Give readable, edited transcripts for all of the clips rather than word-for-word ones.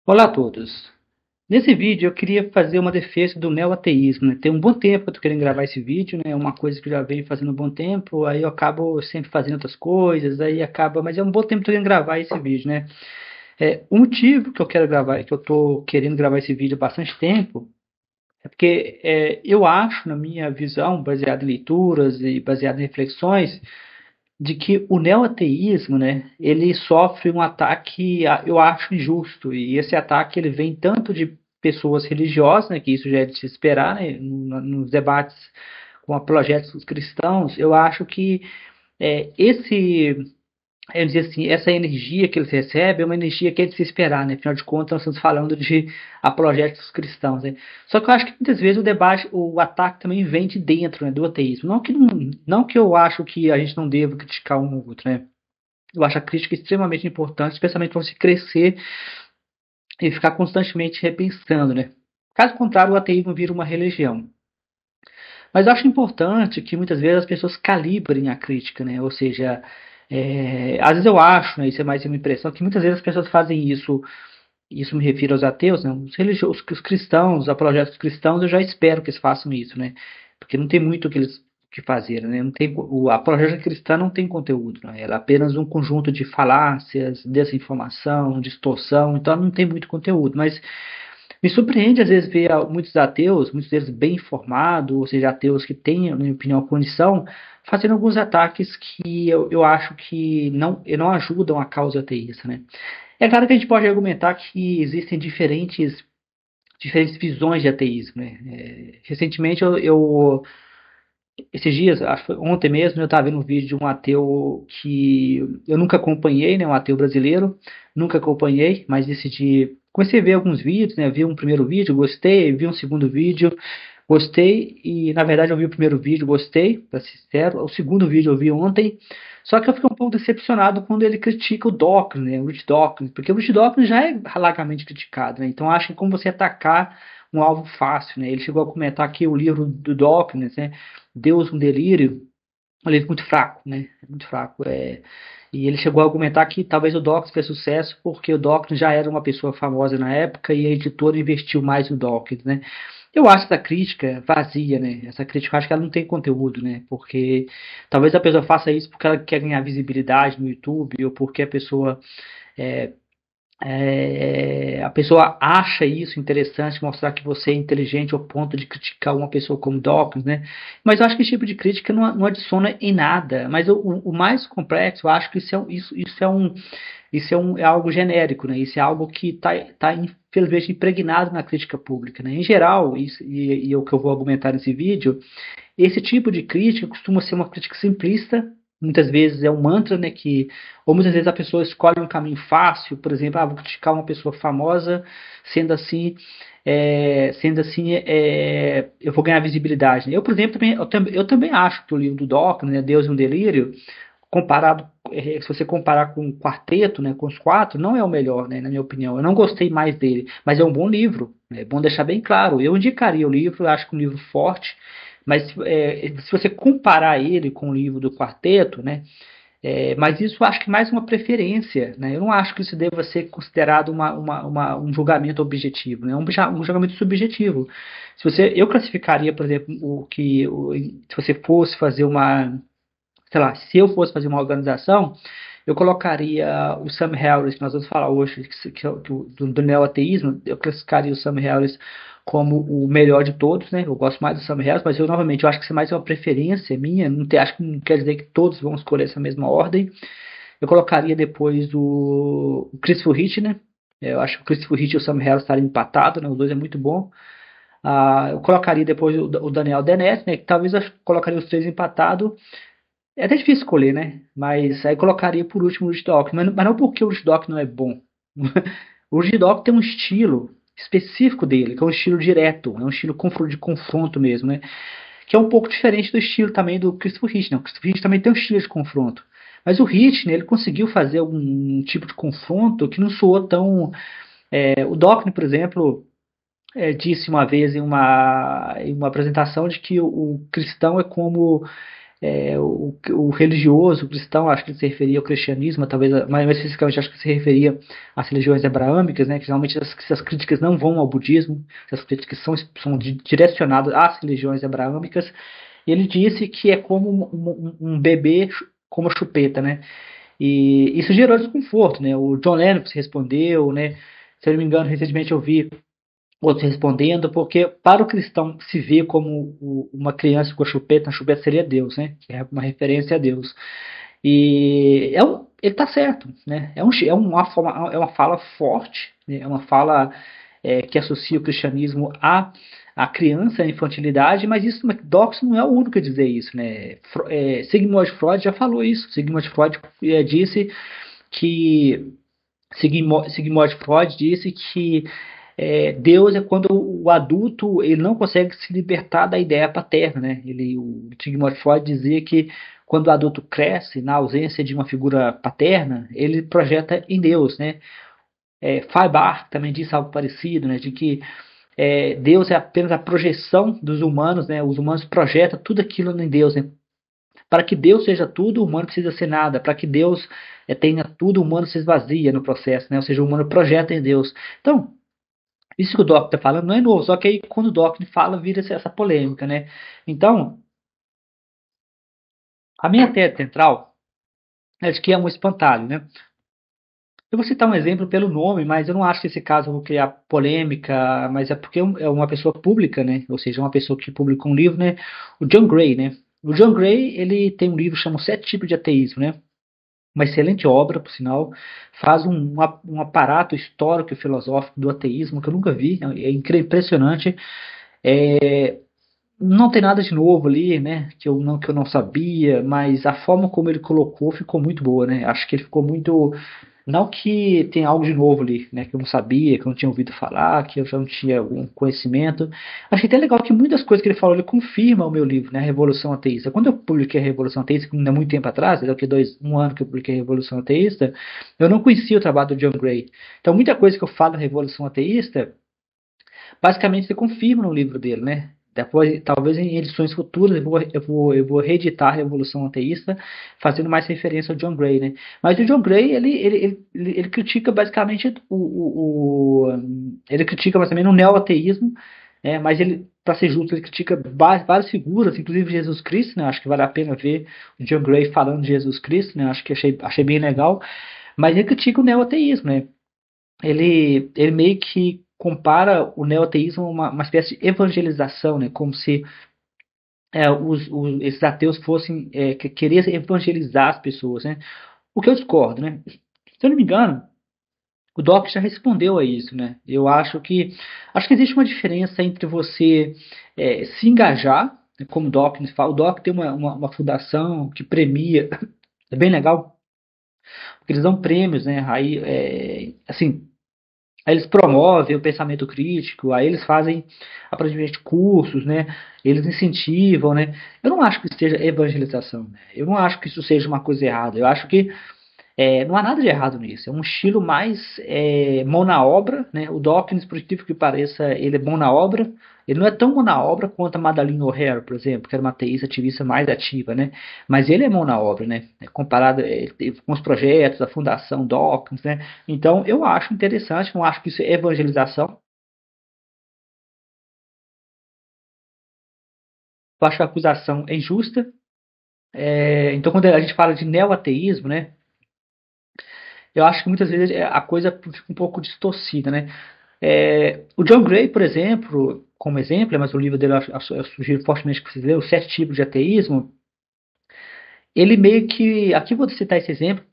Olá a todos. Nesse vídeo eu queria fazer uma defesa do neo-ateísmo, né? Tem um bom tempo que eu tô querendo gravar esse vídeo, né? É uma coisa que eu já venho fazendo há um bom tempo, aí eu acabo sempre fazendo outras coisas, aí acaba, mas é um bom tempo que eu tô querendo gravar esse vídeo, né? O motivo que eu quero gravar, que eu tô querendo gravar esse vídeo há bastante tempo, é porque eu acho, na minha visão, baseado em leituras e baseado em reflexões, de que o neo-ateísmo, né, ele sofre um ataque, eu acho injusto, e esse ataque ele vem tanto de pessoas religiosas, né, que isso já é de se esperar, né, nos debates com apologéticos cristãos, eu acho que esse eu dizer assim, essa energia que eles recebem é uma energia que é de se esperar, né? Afinal de contas, nós estamos falando de apologéticos cristãos, né? Só que eu acho que muitas vezes o debate, o ataque também vem de dentro, né, do ateísmo. Não que eu acho que a gente não deva criticar um ou outro, né? Eu acho a crítica extremamente importante, especialmente para você crescer e ficar constantemente repensando, né? Caso contrário, o ateísmo vira uma religião. Mas eu acho importante que muitas vezes as pessoas calibrem a crítica, né? Ou seja, às vezes eu acho, né, isso é mais uma impressão, que muitas vezes as pessoas fazem isso me refiro aos ateus, né, os religiosos, os cristãos, os apologéticos cristãos, eu já espero que eles façam isso, né? Porque não tem muito que fazer, né? Não tem, a apologética cristã não tem conteúdo, né? Ela é apenas um conjunto de falácias, desinformação, distorção, então não tem muito conteúdo, mas me surpreende às vezes ver muitos ateus, muitos deles bem informados, ou seja, ateus que têm, na minha opinião, condição, fazendo alguns ataques que eu acho que não ajudam a causa ateísta, né? É claro que a gente pode argumentar que existem diferentes visões de ateísmo, né? Recentemente, esses dias, acho que foi ontem mesmo, eu estava vendo um vídeo de um ateu que eu nunca acompanhei, né? Um ateu brasileiro, nunca acompanhei, mas decidi. Comecei a ver alguns vídeos, né? Vi um primeiro vídeo, gostei, vi um segundo vídeo, gostei, e na verdade eu vi o primeiro vídeo, gostei, para ser sincero. O segundo vídeo eu vi ontem, só que eu fiquei um pouco decepcionado quando ele critica o Dawkins, né? O Rich Dawkins, porque o Rich Dawkins já é largamente criticado, né? Então acho que como você atacar um alvo fácil, né? Ele chegou a comentar aqui o livro do Dawkins, né? Deus um delírio, um livro muito fraco, né? Muito fraco. E ele chegou a argumentar que talvez o Dawkins fez sucesso porque o Dawkins já era uma pessoa famosa na época e a editora investiu mais no Dawkins, né? Eu acho essa crítica vazia, né? Essa crítica eu acho que ela não tem conteúdo, né? Porque talvez a pessoa faça isso porque ela quer ganhar visibilidade no YouTube ou porque é, a pessoa acha isso interessante, mostrar que você é inteligente ao ponto de criticar uma pessoa como Dawkins, né? Mas eu acho que esse tipo de crítica não adiciona em nada. Mas o mais complexo, eu acho que é algo genérico, né? Isso é algo que está infelizmente impregnado na crítica pública, né? Em geral, e é o que eu vou argumentar nesse vídeo, esse tipo de crítica costuma ser uma crítica simplista, muitas vezes é um mantra, né, ou muitas vezes a pessoa escolhe um caminho fácil, por exemplo, vou criticar uma pessoa famosa, sendo assim, eu vou ganhar visibilidade, né? Eu, por exemplo, eu também acho que o livro do Dawkins, né, Deus e um Delírio, comparado, se você comparar com o quarteto, né, com os quatro, não é o melhor, né, na minha opinião. Eu não gostei mais dele, mas é um bom livro. Né, é bom deixar bem claro. Eu indicaria o livro, eu acho que é um livro forte, mas se você comparar ele com o livro do quarteto, né, mas isso eu acho que é mais uma preferência, né? Eu não acho que isso deva ser considerado um julgamento objetivo, né? Um julgamento subjetivo. Eu classificaria, por exemplo, se você fosse fazer sei lá, se eu fosse fazer uma organização, eu colocaria o Sam Harris, que nós vamos falar hoje, do neo-ateísmo, eu classificaria o Sam Harris como o melhor de todos, né? Eu gosto mais do Sam Harris, mas novamente, eu acho que isso é mais uma preferência minha, acho que não quer dizer que todos vão escolher essa mesma ordem. Eu colocaria depois o Christopher Hitchner, né? Eu acho que o Christopher Hitch e o Sam Harris estariam empatados, né? Os dois é muito bom. Eu colocaria depois o Daniel Dennett, né? Que talvez eu colocaria os três empatados. É até difícil escolher, né? Mas aí colocaria por último o Rushdock. Mas não porque o Rushdock não é bom. O Rushdock tem um estilo específico dele, que é um estilo direto, é um estilo de confronto mesmo, né? Que é um pouco diferente do estilo também do Christopher Hitchner. O Christopher Hitchner também tem um estilo de confronto. Mas o Hitchner, ele conseguiu fazer algum tipo de confronto que não soou tão... o Dockner, por exemplo, disse uma vez em uma apresentação de que o cristão é como o religioso, o cristão, acho que ele se referia ao cristianismo, talvez, mais especificamente acho que se referia às religiões abraâmicas, né, que geralmente essas críticas não vão ao budismo, essas críticas são direcionadas às religiões abraâmicas. Ele disse que é como um bebê com uma chupeta, né? E isso gerou desconforto, né? O John Lennox respondeu, né? Se eu não me engano, recentemente eu vi outros respondendo, porque para o cristão se ver como uma criança com a chupeta seria Deus, né? Que é uma referência a Deus. E ele está certo, né? É uma fala forte, né? É uma fala que associa o cristianismo à criança, à infantilidade, mas isso, Dawkins não é o único a dizer isso, né? Sigmund Freud já falou isso. Sigmund Freud disse que Sigmund Freud disse que Deus é quando o adulto ele não consegue se libertar da ideia paterna, né? O Sigmund Freud dizia que quando o adulto cresce na ausência de uma figura paterna, ele projeta em Deus, né? Feuerbach também disse algo parecido, né? De que Deus é apenas a projeção dos humanos, né? Os humanos projetam tudo aquilo em Deus, né? Para que Deus seja tudo, o humano precisa ser nada. Para que Deus tenha tudo, o humano se esvazia no processo, né? Ou seja, o humano projeta em Deus. Então, isso que o Doc está falando não é novo, só que aí quando o Doc fala, vira essa polêmica, né? Então, a minha tese central é de que é um espantalho, né? Eu vou citar um exemplo pelo nome, mas eu não acho que esse caso eu vou criar polêmica, mas é porque é uma pessoa pública, né? Ou seja, uma pessoa que publicou um livro, né? O John Gray, né? O John Gray, ele tem um livro chamado Sete Tipos de Ateísmo, né? Uma excelente obra, por sinal, faz um aparato histórico e filosófico do ateísmo que eu nunca vi, é impressionante. Não tem nada de novo ali, né, que eu não sabia, mas a forma como ele colocou ficou muito boa, né? Acho que ele ficou muito, não que tem algo de novo ali, né, que eu não sabia, que eu não tinha ouvido falar, que eu já não tinha algum conhecimento. Achei até legal que muitas coisas que ele falou, ele confirma o meu livro, né, a Revolução Ateísta. Quando eu publiquei a Revolução Ateísta, que não é muito tempo atrás, é que um ano que eu publiquei a Revolução Ateísta, eu não conhecia o trabalho do John Gray. Então, muita coisa que eu falo da Revolução Ateísta basicamente ele confirma no livro dele, né? Depois, talvez em edições futuras eu vou reeditar a Revolução Ateísta, fazendo mais referência ao John Gray, né? Mas o John Gray, ele critica basicamente ele critica mais ou menos o neo-ateísmo, né? Mas ele, para ser justo, ele critica várias figuras, inclusive Jesus Cristo, né? Acho que vale a pena ver o John Gray falando de Jesus Cristo, né? Acho que achei bem legal. Mas ele critica o neo-ateísmo, né? Ele meio que compara o neoateísmo a uma espécie de evangelização, né? Como se esses ateus fossem que queriam evangelizar as pessoas, né? O que eu discordo, né? Se eu não me engano, o Doc já respondeu a isso, né? Eu acho que existe uma diferença entre você se engajar, né, como o Doc fala. O Doc tem uma fundação que premia, é bem legal, porque eles dão prêmios, né? Aí, assim, aí eles promovem o pensamento crítico, aí eles fazem aparentemente cursos, né? Eles incentivam, né? Eu não acho que isso seja evangelização, né? Eu não acho que isso seja uma coisa errada. Eu acho que não há nada de errado nisso. É um estilo mais mão na obra, né? O Dawkins, por incrível que pareça, ele é bom na obra. Ele não é tão bom na obra quanto a Madalena O'Hare, por exemplo, que era uma ateísta ativista mais ativa, né? Mas ele é bom na obra, né? Comparado com os projetos, a Fundação Dawkins, né? Então, eu acho interessante, não acho que isso é evangelização. Eu acho que a acusação é injusta. Então, quando a gente fala de neoateísmo, né? Eu acho que muitas vezes a coisa fica um pouco distorcida, né? O John Gray, por exemplo, como exemplo, mas o livro dele eu sugiro fortemente que vocês leiam, Os Sete Tipos de Ateísmo, ele meio que. Aqui eu vou citar esse exemplo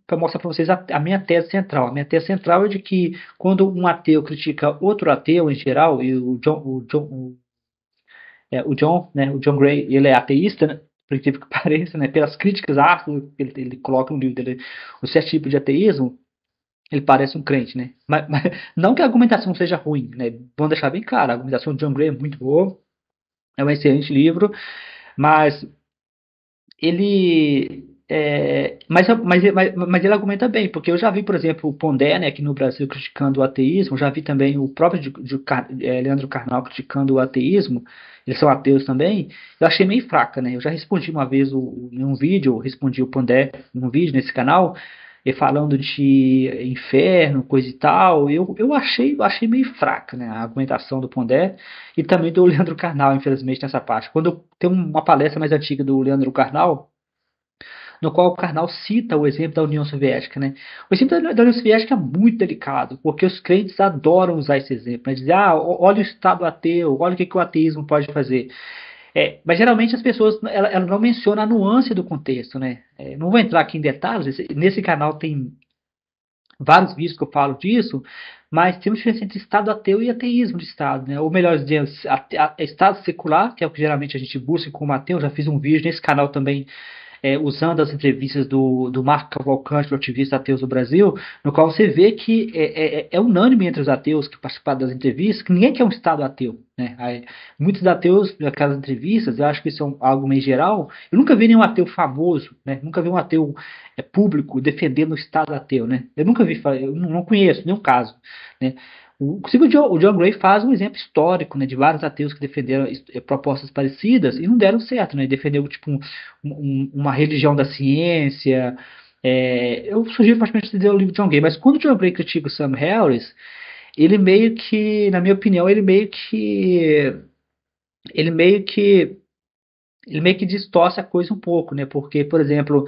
para mostrar para vocês a minha tese central. A minha tese central é de que quando um ateu critica outro ateu em geral, e o John, né, o John Gray, ele é ateísta, né, por incrível que pareça, né, pelas críticas ácidas que ele coloca no livro dele, Os Sete Tipos de Ateísmo, ele parece um crente, né? Mas não que a argumentação seja ruim, né? Vamos deixar bem claro, a argumentação de John Gray é muito boa, é um excelente livro, mas ele Mas ele argumenta bem, porque eu já vi, por exemplo, o Pondé, né, aqui no Brasil criticando o ateísmo, já vi também o próprio Leandro Carnal criticando o ateísmo, eles são ateus também, eu achei meio fraca, né, eu já respondi uma vez em um vídeo, eu respondi o Pondé num vídeo nesse canal, falando de inferno, coisa e tal, eu achei meio fraca, né, a argumentação do Pondé e também do Leandro Carnal, infelizmente, nessa parte. Quando tem uma palestra mais antiga do Leandro Carnal, no qual o Karnal cita o exemplo da União Soviética. Né? O exemplo da União Soviética é muito delicado, porque os crentes adoram usar esse exemplo. Né? Dizer, olha o Estado ateu, olha o que o ateísmo pode fazer. Mas geralmente as pessoas ela não mencionam a nuance do contexto. Né? Não vou entrar aqui em detalhes, nesse canal tem vários vídeos que eu falo disso, mas tem uma diferença entre Estado ateu e ateísmo de Estado. Né? Ou melhor dizendo, Estado secular, que é o que geralmente a gente busca como ateu, já fiz um vídeo nesse canal também usando as entrevistas do Marco Cavalcante, do ativista ateus do Brasil, no qual você vê que é unânime entre os ateus que participaram das entrevistas que ninguém quer um Estado ateu. Né? Muitos ateus, naquelas entrevistas, eu acho que isso é algo meio geral, eu nunca vi nenhum ateu famoso, né? Nunca vi um ateu público defendendo o Estado ateu. Né? Eu nunca vi, eu não conheço nenhum caso. Né? Inclusive o John Gray faz um exemplo histórico, né, de vários ateus que defenderam propostas parecidas e não deram certo, né? Defendeu tipo uma religião da ciência. Eu sugiro praticamente ler o livro de John Gray, mas quando o John Gray critica o Sam Harris, ele meio que, na minha opinião, ele meio que ele meio que distorce a coisa um pouco, né? Porque, por exemplo,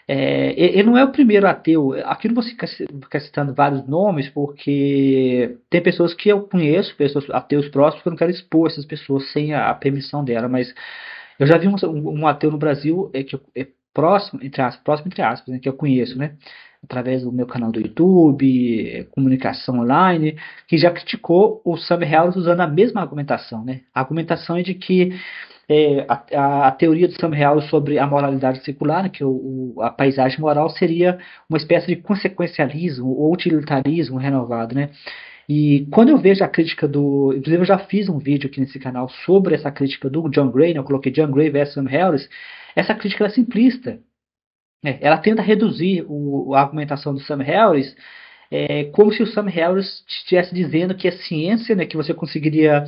ele não é o primeiro ateu. Aqui não vou ficar citando vários nomes, porque tem pessoas que eu conheço, pessoas ateus próximos, que eu não quero expor essas pessoas sem a permissão dela, mas eu já vi um ateu no Brasil que é próximo entre aspas, né, que eu conheço, né? Através do meu canal do YouTube, comunicação online, que já criticou o Sam Harris usando a mesma argumentação, né? A argumentação é de que a teoria do Sam Harris sobre a moralidade secular, né, que a paisagem moral seria uma espécie de consequencialismo ou utilitarismo renovado, né? E quando eu vejo a crítica inclusive eu já fiz um vídeo aqui nesse canal sobre essa crítica do John Gray, né? Eu coloquei John Gray versus Sam Harris, essa crítica é simplista. Né? Ela tenta reduzir a argumentação do Sam Harris como se o Sam Harris estivesse dizendo que a ciência, né, que você conseguiria,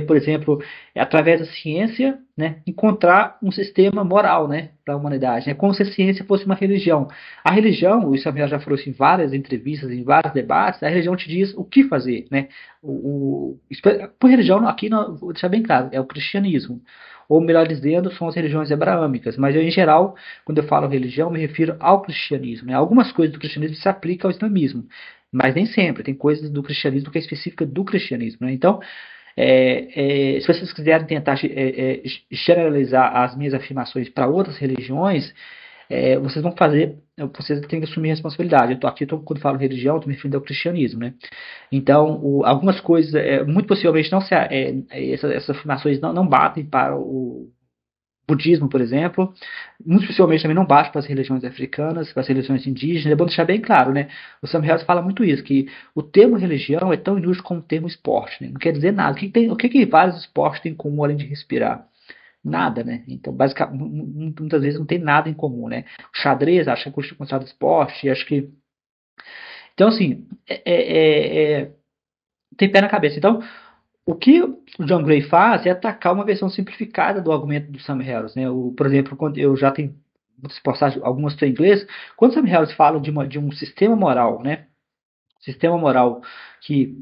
por exemplo, através da ciência, né, encontrar um sistema moral, né, para a humanidade. É como se a ciência fosse uma religião. A religião, o Samuel já falou isso em várias entrevistas, em vários debates, a religião te diz o que fazer. Né? Por religião, aqui, vou deixar bem claro, é o cristianismo. Ou melhor dizendo, são as religiões abraâmicas. Mas eu, em geral, quando eu falo religião, me refiro ao cristianismo. Né? Algumas coisas do cristianismo se aplicam ao islamismo, mas nem sempre. Tem coisas do cristianismo que é específica do cristianismo. Né? Então, se vocês quiserem tentar generalizar as minhas afirmações para outras religiões, vocês vão fazer, vocês têm que assumir responsabilidade. Eu estou aqui, quando falo religião, estou me referindo ao cristianismo. Né? Então, algumas coisas, muito possivelmente, essas afirmações não batem para o budismo, por exemplo, muito possivelmente também não bate para as religiões africanas, para as religiões indígenas. É bom deixar bem claro, né? O Sam Harris fala muito isso, que o termo religião é tão inútil como o termo esporte, né? Não quer dizer nada. O que vários esportes têm em comum além de respirar? Nada, né? Então, basicamente, muitas vezes não tem nada em comum, né? O xadrez, acho que é considerado esporte, acho que... Então, assim, tem pé na cabeça. Então, o que o John Gray faz é atacar uma versão simplificada do argumento do Sam Harris. Né? Por exemplo, quando eu já tenho muitas postagens, algumas estão em inglês, quando o Sam Harris fala de um sistema moral, né? Sistema moral que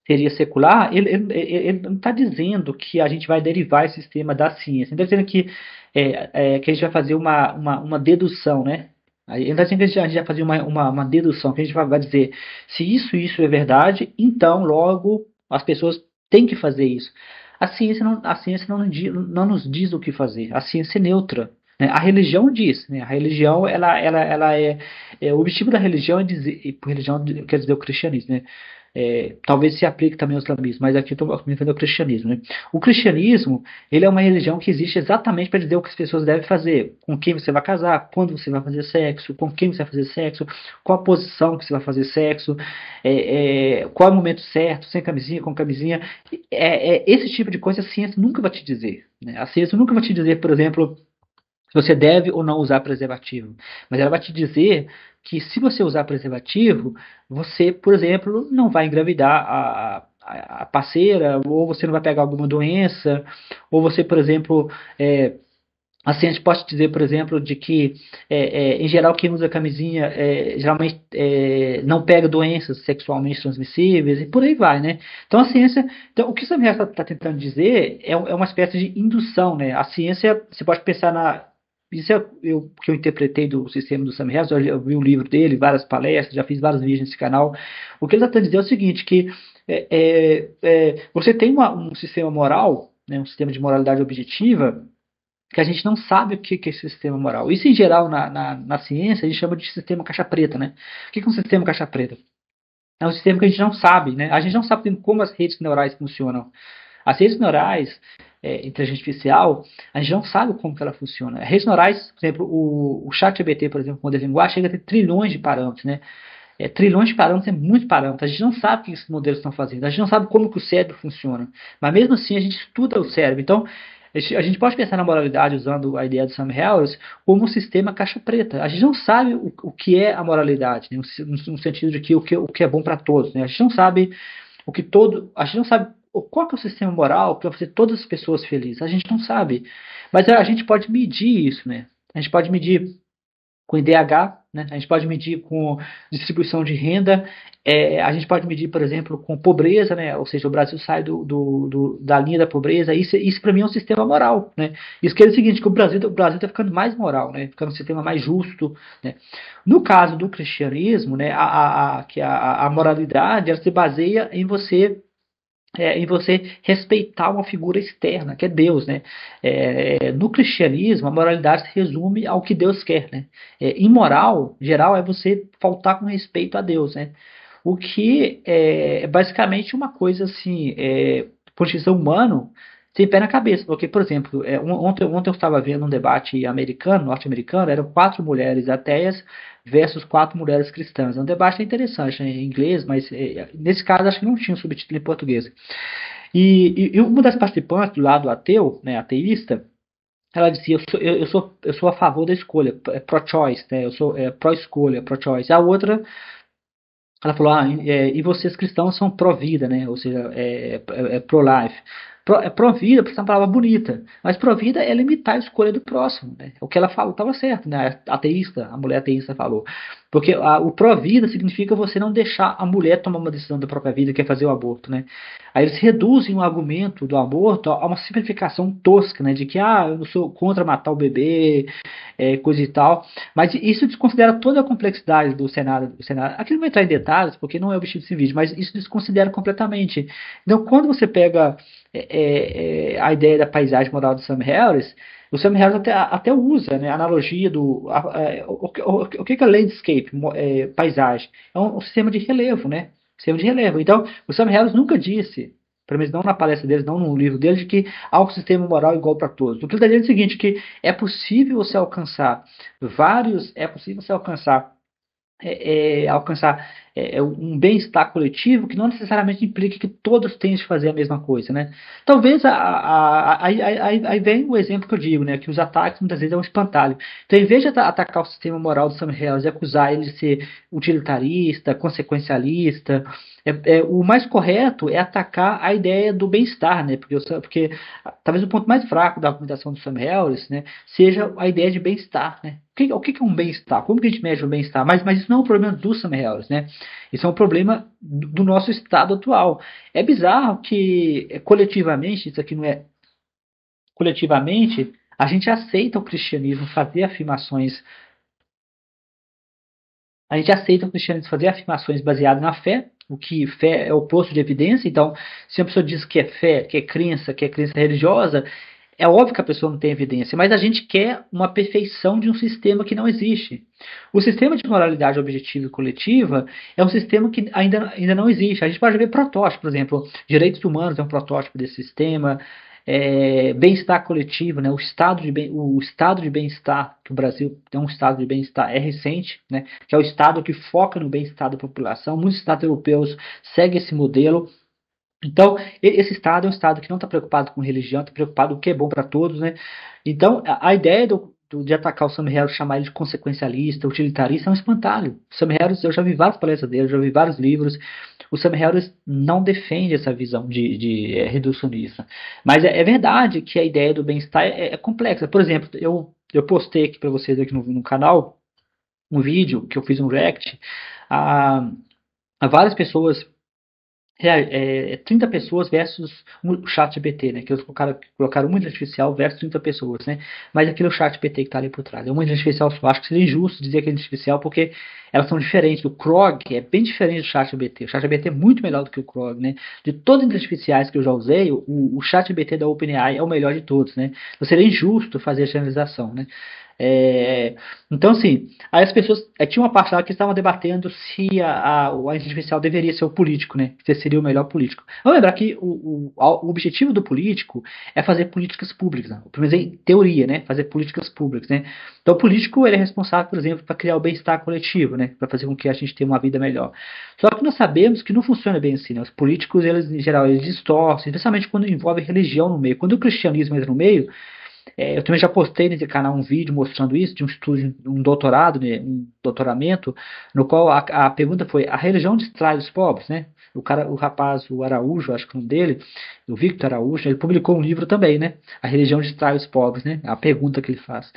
seria secular, ele não está dizendo que a gente vai derivar esse sistema da ciência. Ele está dizendo que a gente vai fazer uma dedução, né? Ele está dizendo que a gente vai fazer uma dedução, que a gente vai dizer se isso é verdade, então logo as pessoas têm que fazer isso. A ciência não nos diz o que fazer. A ciência é neutra. Né? A religião diz. Né? A religião, ela o objetivo da religião é dizer, e por religião quer dizer o cristianismo, né? Talvez se aplique também ao islamismo, mas aqui eu estou me referindo ao cristianismo. Né? O cristianismo, ele é uma religião que existe exatamente para dizer o que as pessoas devem fazer, com quem você vai casar, quando você vai fazer sexo, com quem você vai fazer sexo, qual a posição que você vai fazer sexo, qual é o momento certo, sem camisinha, com camisinha. Esse tipo de coisa a ciência nunca vai te dizer. Né? A ciência nunca vai te dizer, por exemplo, se você deve ou não usar preservativo. Mas ela vai te dizer que se você usar preservativo, você, por exemplo, não vai engravidar a parceira, ou você não vai pegar alguma doença, ou você, por exemplo, assim, a gente pode dizer, por exemplo, de que, em geral, quem usa camisinha geralmente não pega doenças sexualmente transmissíveis e por aí vai, né? Então, a ciência. Então, o que o Sam Harris está tentando dizer é uma espécie de indução, né? A ciência, você pode pensar na. Isso é o que eu interpretei do sistema do Sam Harris, eu vi o livro dele, várias palestras, já fiz vários vídeos nesse canal. O que ele está tentando dizer é o seguinte, que você tem um sistema moral, né, um sistema de moralidade objetiva, que a gente não sabe o que é esse sistema moral. Isso, em geral, na ciência, a gente chama de sistema caixa preta, né? O que é um sistema caixa preta? É um sistema que a gente não sabe, né? A gente não sabe como as redes neurais funcionam. As redes neurais, inteligência artificial, a gente não sabe como que ela funciona. As redes neurais, por exemplo, o ChatGPT, por exemplo, modelo de linguagem, chega a ter trilhões de parâmetros, né? Trilhões de parâmetros é muito parâmetro. A gente não sabe o que esses modelos estão fazendo. A gente não sabe como que o cérebro funciona. Mas mesmo assim a gente estuda o cérebro. Então a gente pode pensar na moralidade usando a ideia do Sam Harris como um sistema caixa preta. A gente não sabe o que é a moralidade, né? No sentido de que o que é bom para todos. Né? A gente não sabe o que todo. A gente não sabe qual que é o sistema moral que vai fazer todas as pessoas felizes. A gente não sabe. Mas a gente pode medir isso, né? A gente pode medir com IDH, né? A gente pode medir com distribuição de renda, a gente pode medir, por exemplo, com pobreza, né? Ou seja, o Brasil sai da linha da pobreza. Isso para mim é um sistema moral, né? Isso quer dizer o seguinte, que o Brasil está ficando mais moral, né? Ficando um sistema mais justo, né? No caso do cristianismo, né? A moralidade ela se baseia em você respeitar uma figura externa, que é Deus, né? No cristianismo, a moralidade se resume ao que Deus quer, né? Imoral, geral, é você faltar com respeito a Deus, né? O que é basicamente uma coisa assim, do ponto de vista humano, sem pé na cabeça. Porque, por exemplo, ontem eu estava vendo um debate americano, norte-americano, eram 4 mulheres ateias versus 4 mulheres cristãs. É um debate interessante, né, em inglês, mas nesse caso acho que não tinha um subtítulo em português. E uma das participantes do lado ateu, né, ateísta, ela dizia, eu sou a favor da escolha, pro-choice, né, eu sou pró-escolha, pro-choice. A outra, ela falou, e vocês cristãos são pró-vida, né, ou seja, pro-life. Pró-vida, por uma palavra bonita, mas pró-vida é limitar a escolha do próximo, né? O que ela falou estava certo, né? A mulher ateísta falou. Porque o pró-vida significa você não deixar a mulher tomar uma decisão da própria vida, que é fazer o aborto, né? Aí eles reduzem o argumento do aborto a uma simplificação tosca, né? De que, eu não sou contra matar o bebê, coisa e tal. Mas isso desconsidera toda a complexidade do cenário. Aqui não vai entrar em detalhes, porque não é o objetivo desse vídeo, mas isso desconsidera completamente. Então, quando você pega a ideia da paisagem moral do Sam Harris, o Sam Harris até usa, né, a analogia o que é landscape, paisagem? É um sistema de relevo, né? Sistema de relevo. Então, o Sam Harris nunca disse, pelo menos não na palestra dele, não no livro dele, de que há um sistema moral igual para todos. O que ele está dizendo é o seguinte, que é possível você alcançar um bem-estar coletivo que não necessariamente implica que todos tenham de fazer a mesma coisa, né? Talvez aí vem o exemplo que eu digo, né? Que os ataques muitas vezes é um espantalho. Então, em vez de atacar o sistema moral do Sam Harris e acusar ele de ser utilitarista, consequencialista, o mais correto é atacar a ideia do bem-estar, né? Porque talvez o ponto mais fraco da argumentação do Sam Harris, né, seja a ideia de bem-estar, né? O que é um bem-estar? Como que a gente mede o bem-estar? Mas isso não é um problema do Sam Harris, né? Isso é um problema do nosso estado atual. É bizarro que coletivamente, isso aqui não é coletivamente, a gente aceita o cristianismo fazer afirmações, a gente aceita o cristianismo fazer afirmações baseadas na fé, o que fé é o oposto de evidência. Então, se a pessoa diz que é fé, que é crença religiosa, é óbvio que a pessoa não tem evidência, mas a gente quer uma perfeição de um sistema que não existe. O sistema de moralidade objetiva e coletiva é um sistema que ainda não existe. A gente pode ver protótipos, por exemplo, direitos humanos é um protótipo desse sistema, bem-estar coletivo, né? O estado de bem-estar, que o Brasil tem um estado de bem-estar, é recente, né? Que é o estado que foca no bem-estar da população. Muitos estados europeus seguem esse modelo. Então, esse Estado é um Estado que não está preocupado com religião, está preocupado com o que é bom para todos, né? Então, a ideia de atacar o Sam Harris, chamar ele de consequencialista, utilitarista, é um espantalho. O Sam Harris, eu já vi várias palestras dele, já vi vários livros. O Sam Harris não defende essa visão de reducionista. Mas é verdade que a ideia do bem-estar é complexa. Por exemplo, eu postei aqui para vocês aqui no canal um vídeo que eu fiz um react a, a várias pessoas 30 pessoas versus o chat GPT, né? Que eles colocaram uma inteligência artificial versus 30 pessoas, né? Mas aquele é o chat GPT que está ali por trás. É uma inteligência artificial, eu acho que seria injusto dizer que é inteligência artificial, porque elas são diferentes. O Krog é bem diferente do chat GPT. O chat GPT é muito melhor do que o Krog, né? De todas as inteligências artificiais que eu já usei, o chat GPT da OpenAI é o melhor de todos, né? Então seria injusto fazer a generalização, né? É, então, assim, aí as pessoas. Tinha uma parte lá que estavam debatendo se a inteligência artificial deveria ser o político, né? Se seria o melhor político. Vamos lembrar que o objetivo do político é fazer políticas públicas, né? Pelo menos em teoria, né? Fazer políticas públicas, né? Então, o político ele é responsável, por exemplo, para criar o bem-estar coletivo, né? Para fazer com que a gente tenha uma vida melhor. Só que nós sabemos que não funciona bem assim, né? Os políticos, eles, em geral, eles distorcem, especialmente quando envolve religião no meio. Quando o cristianismo entra no meio, eu também já postei nesse canal um vídeo mostrando isso, de um estudo, um doutorado, né, um doutoramento, no qual a pergunta foi: a religião distrai os pobres, né? O rapaz, o Araújo, acho que é um dele, o Victor Araújo, ele publicou um livro também, né? A religião distrai os pobres, né? A pergunta que ele faz.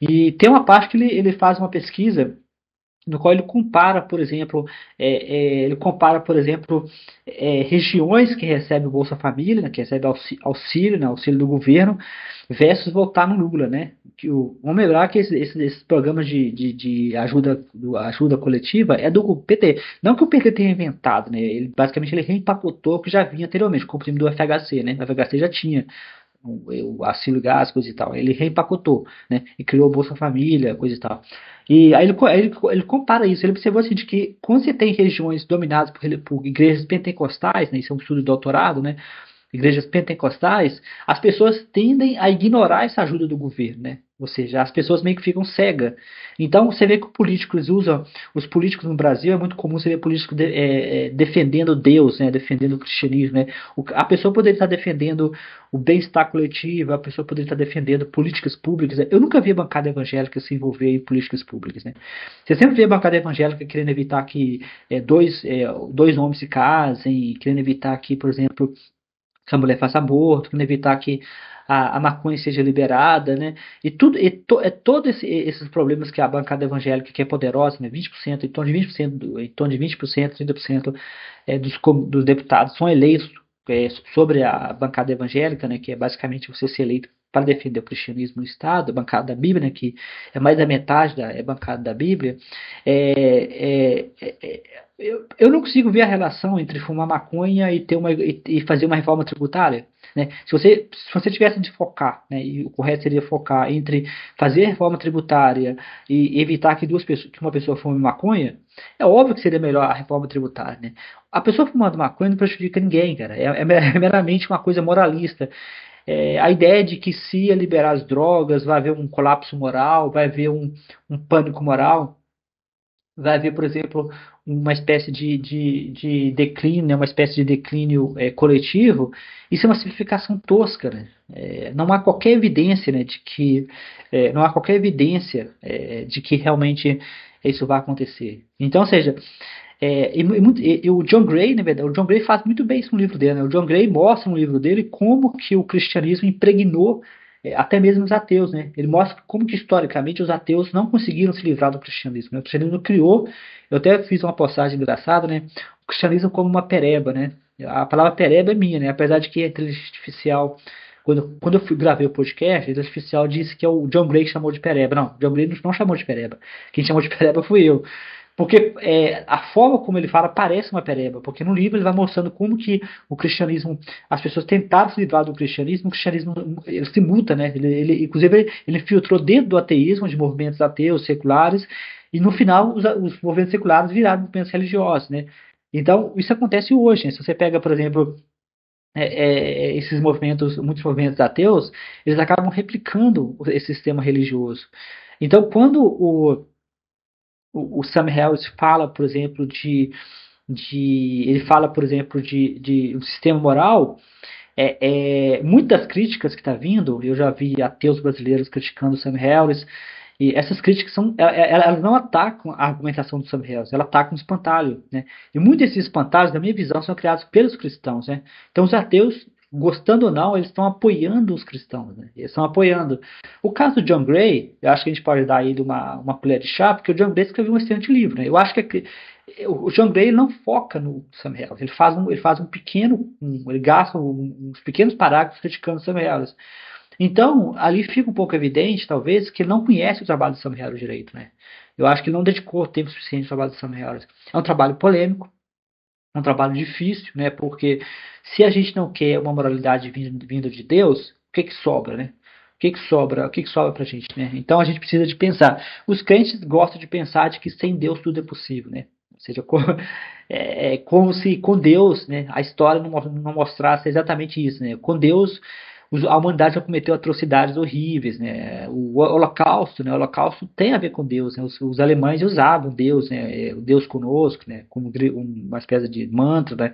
E tem uma parte que ele faz uma pesquisa no qual ele compara, por exemplo, regiões que recebem o Bolsa Família, né, que recebem auxílio, né, auxílio do governo, versus votar no Lula, né? Vamos lembrar que esses programas de ajuda coletiva é do PT. Não que o PT tenha inventado, né? Ele basicamente ele reempacotou o que já vinha anteriormente, como o time do FHC, né? O FHC já tinha o auxílio gás, coisa e tal. Ele reempacotou, né? E criou o Bolsa Família, coisa e tal. E aí ele compara isso. Ele observou assim, de que quando você tem regiões dominadas por igrejas pentecostais, né? Isso é um estudo de doutorado, né? Igrejas pentecostais, as pessoas tendem a ignorar essa ajuda do governo, né? Ou seja, as pessoas meio que ficam cegas. Então, você vê que os políticos no Brasil, é muito comum você ver políticos defendendo Deus, né? Defendendo o cristianismo, né? A pessoa poderia estar defendendo o bem-estar coletivo, a pessoa poderia estar defendendo políticas públicas, né? Eu nunca vi a bancada evangélica se envolver em políticas públicas, né? Você sempre vê a bancada evangélica querendo evitar que dois homens se casem, querendo evitar que, por exemplo, que a mulher faça aborto, querendo evitar que a maconha seja liberada, né? Todos esses problemas que a bancada evangélica, que é poderosa, né? 20%, em torno de 20%, 30% dos deputados são eleitos sobre a bancada evangélica, né? Que é basicamente você ser eleito para defender o cristianismo no Estado, a bancada da Bíblia, né, que é mais da metade é bancada da Bíblia. Eu não consigo ver a relação entre fumar maconha e fazer uma reforma tributária. Né? Se você tivesse de focar, né, e o correto seria focar entre fazer a reforma tributária e evitar que uma pessoa fume maconha, é óbvio que seria melhor a reforma tributária. Né? A pessoa fumando maconha não prejudica ninguém, cara. É meramente uma coisa moralista. A ideia de que se liberar as drogas vai haver um colapso moral, vai haver um pânico moral, vai haver, por exemplo, uma espécie de declínio, né, uma espécie de declínio coletivo. Isso é uma simplificação tosca, né? Não há qualquer evidência, né, não há qualquer evidência de que realmente isso vai acontecer. Então, ou seja, e o John Gray, na verdade, o John Gray faz muito bem isso no livro dele, né? O John Gray mostra no livro dele como que o cristianismo impregnou até mesmo os ateus, né? Ele mostra como que historicamente os ateus não conseguiram se livrar do cristianismo, né? O cristianismo criou, eu até fiz uma postagem engraçada, né? O cristianismo como uma pereba, né? A palavra pereba é minha, né? Apesar de que a inteligência artificial, quando eu gravei o podcast, a inteligência artificial disse que é o John Gray que chamou de pereba. Não, o John Gray não chamou de pereba. Quem chamou de pereba fui eu. Porque a forma como ele fala parece uma pereba, porque no livro ele vai mostrando como que o cristianismo, as pessoas tentaram se livrar do cristianismo, o cristianismo ele se muta, né? Inclusive ele filtrou dentro do ateísmo, de movimentos ateus, seculares, e no final os movimentos seculares viraram movimentos religiosos, né? Então isso acontece hoje, né? Se você pega, por exemplo, esses movimentos, muitos movimentos ateus, eles acabam replicando esse sistema religioso. Então quando o Sam Harris fala, por exemplo, ele fala, por exemplo, de um sistema moral. Muitas das críticas que está vindo, eu já vi ateus brasileiros criticando o Sam Harris, e essas críticas elas não atacam a argumentação do Sam Harris, elas atacam o espantalho, né? E muitos desses espantalhos, na minha visão, são criados pelos cristãos, né? Então os ateus, gostando ou não, eles estão apoiando os cristãos, né? Eles estão apoiando. O caso do John Gray, eu acho que a gente pode dar a ele uma colher de chá, porque o John Gray escreveu um excelente livro, né? Eu acho que o John Gray não foca no Sam Harris, ele faz um pequeno, ele gasta uns pequenos parágrafos criticando o Sam Harris. Então, ali fica um pouco evidente, talvez, que ele não conhece o trabalho do Sam Harris direito, né? Eu acho que ele não dedicou tempo suficiente ao trabalho do Sam Harris. É um trabalho polêmico, é um trabalho difícil, né? Porque se a gente não quer uma moralidade vinda de Deus, o que que sobra, né? O que que sobra pra gente, né? Então a gente precisa de pensar. Os crentes gostam de pensar de que sem Deus tudo é possível, né? Ou seja, como se com Deus, né, a história não mostrasse exatamente isso, né? Com Deus, a humanidade já cometeu atrocidades horríveis, né? O Holocausto, né? O Holocausto tem a ver com Deus, né? Os alemães usavam Deus, né? O Deus conosco, né? Como uma espécie de mantra, né?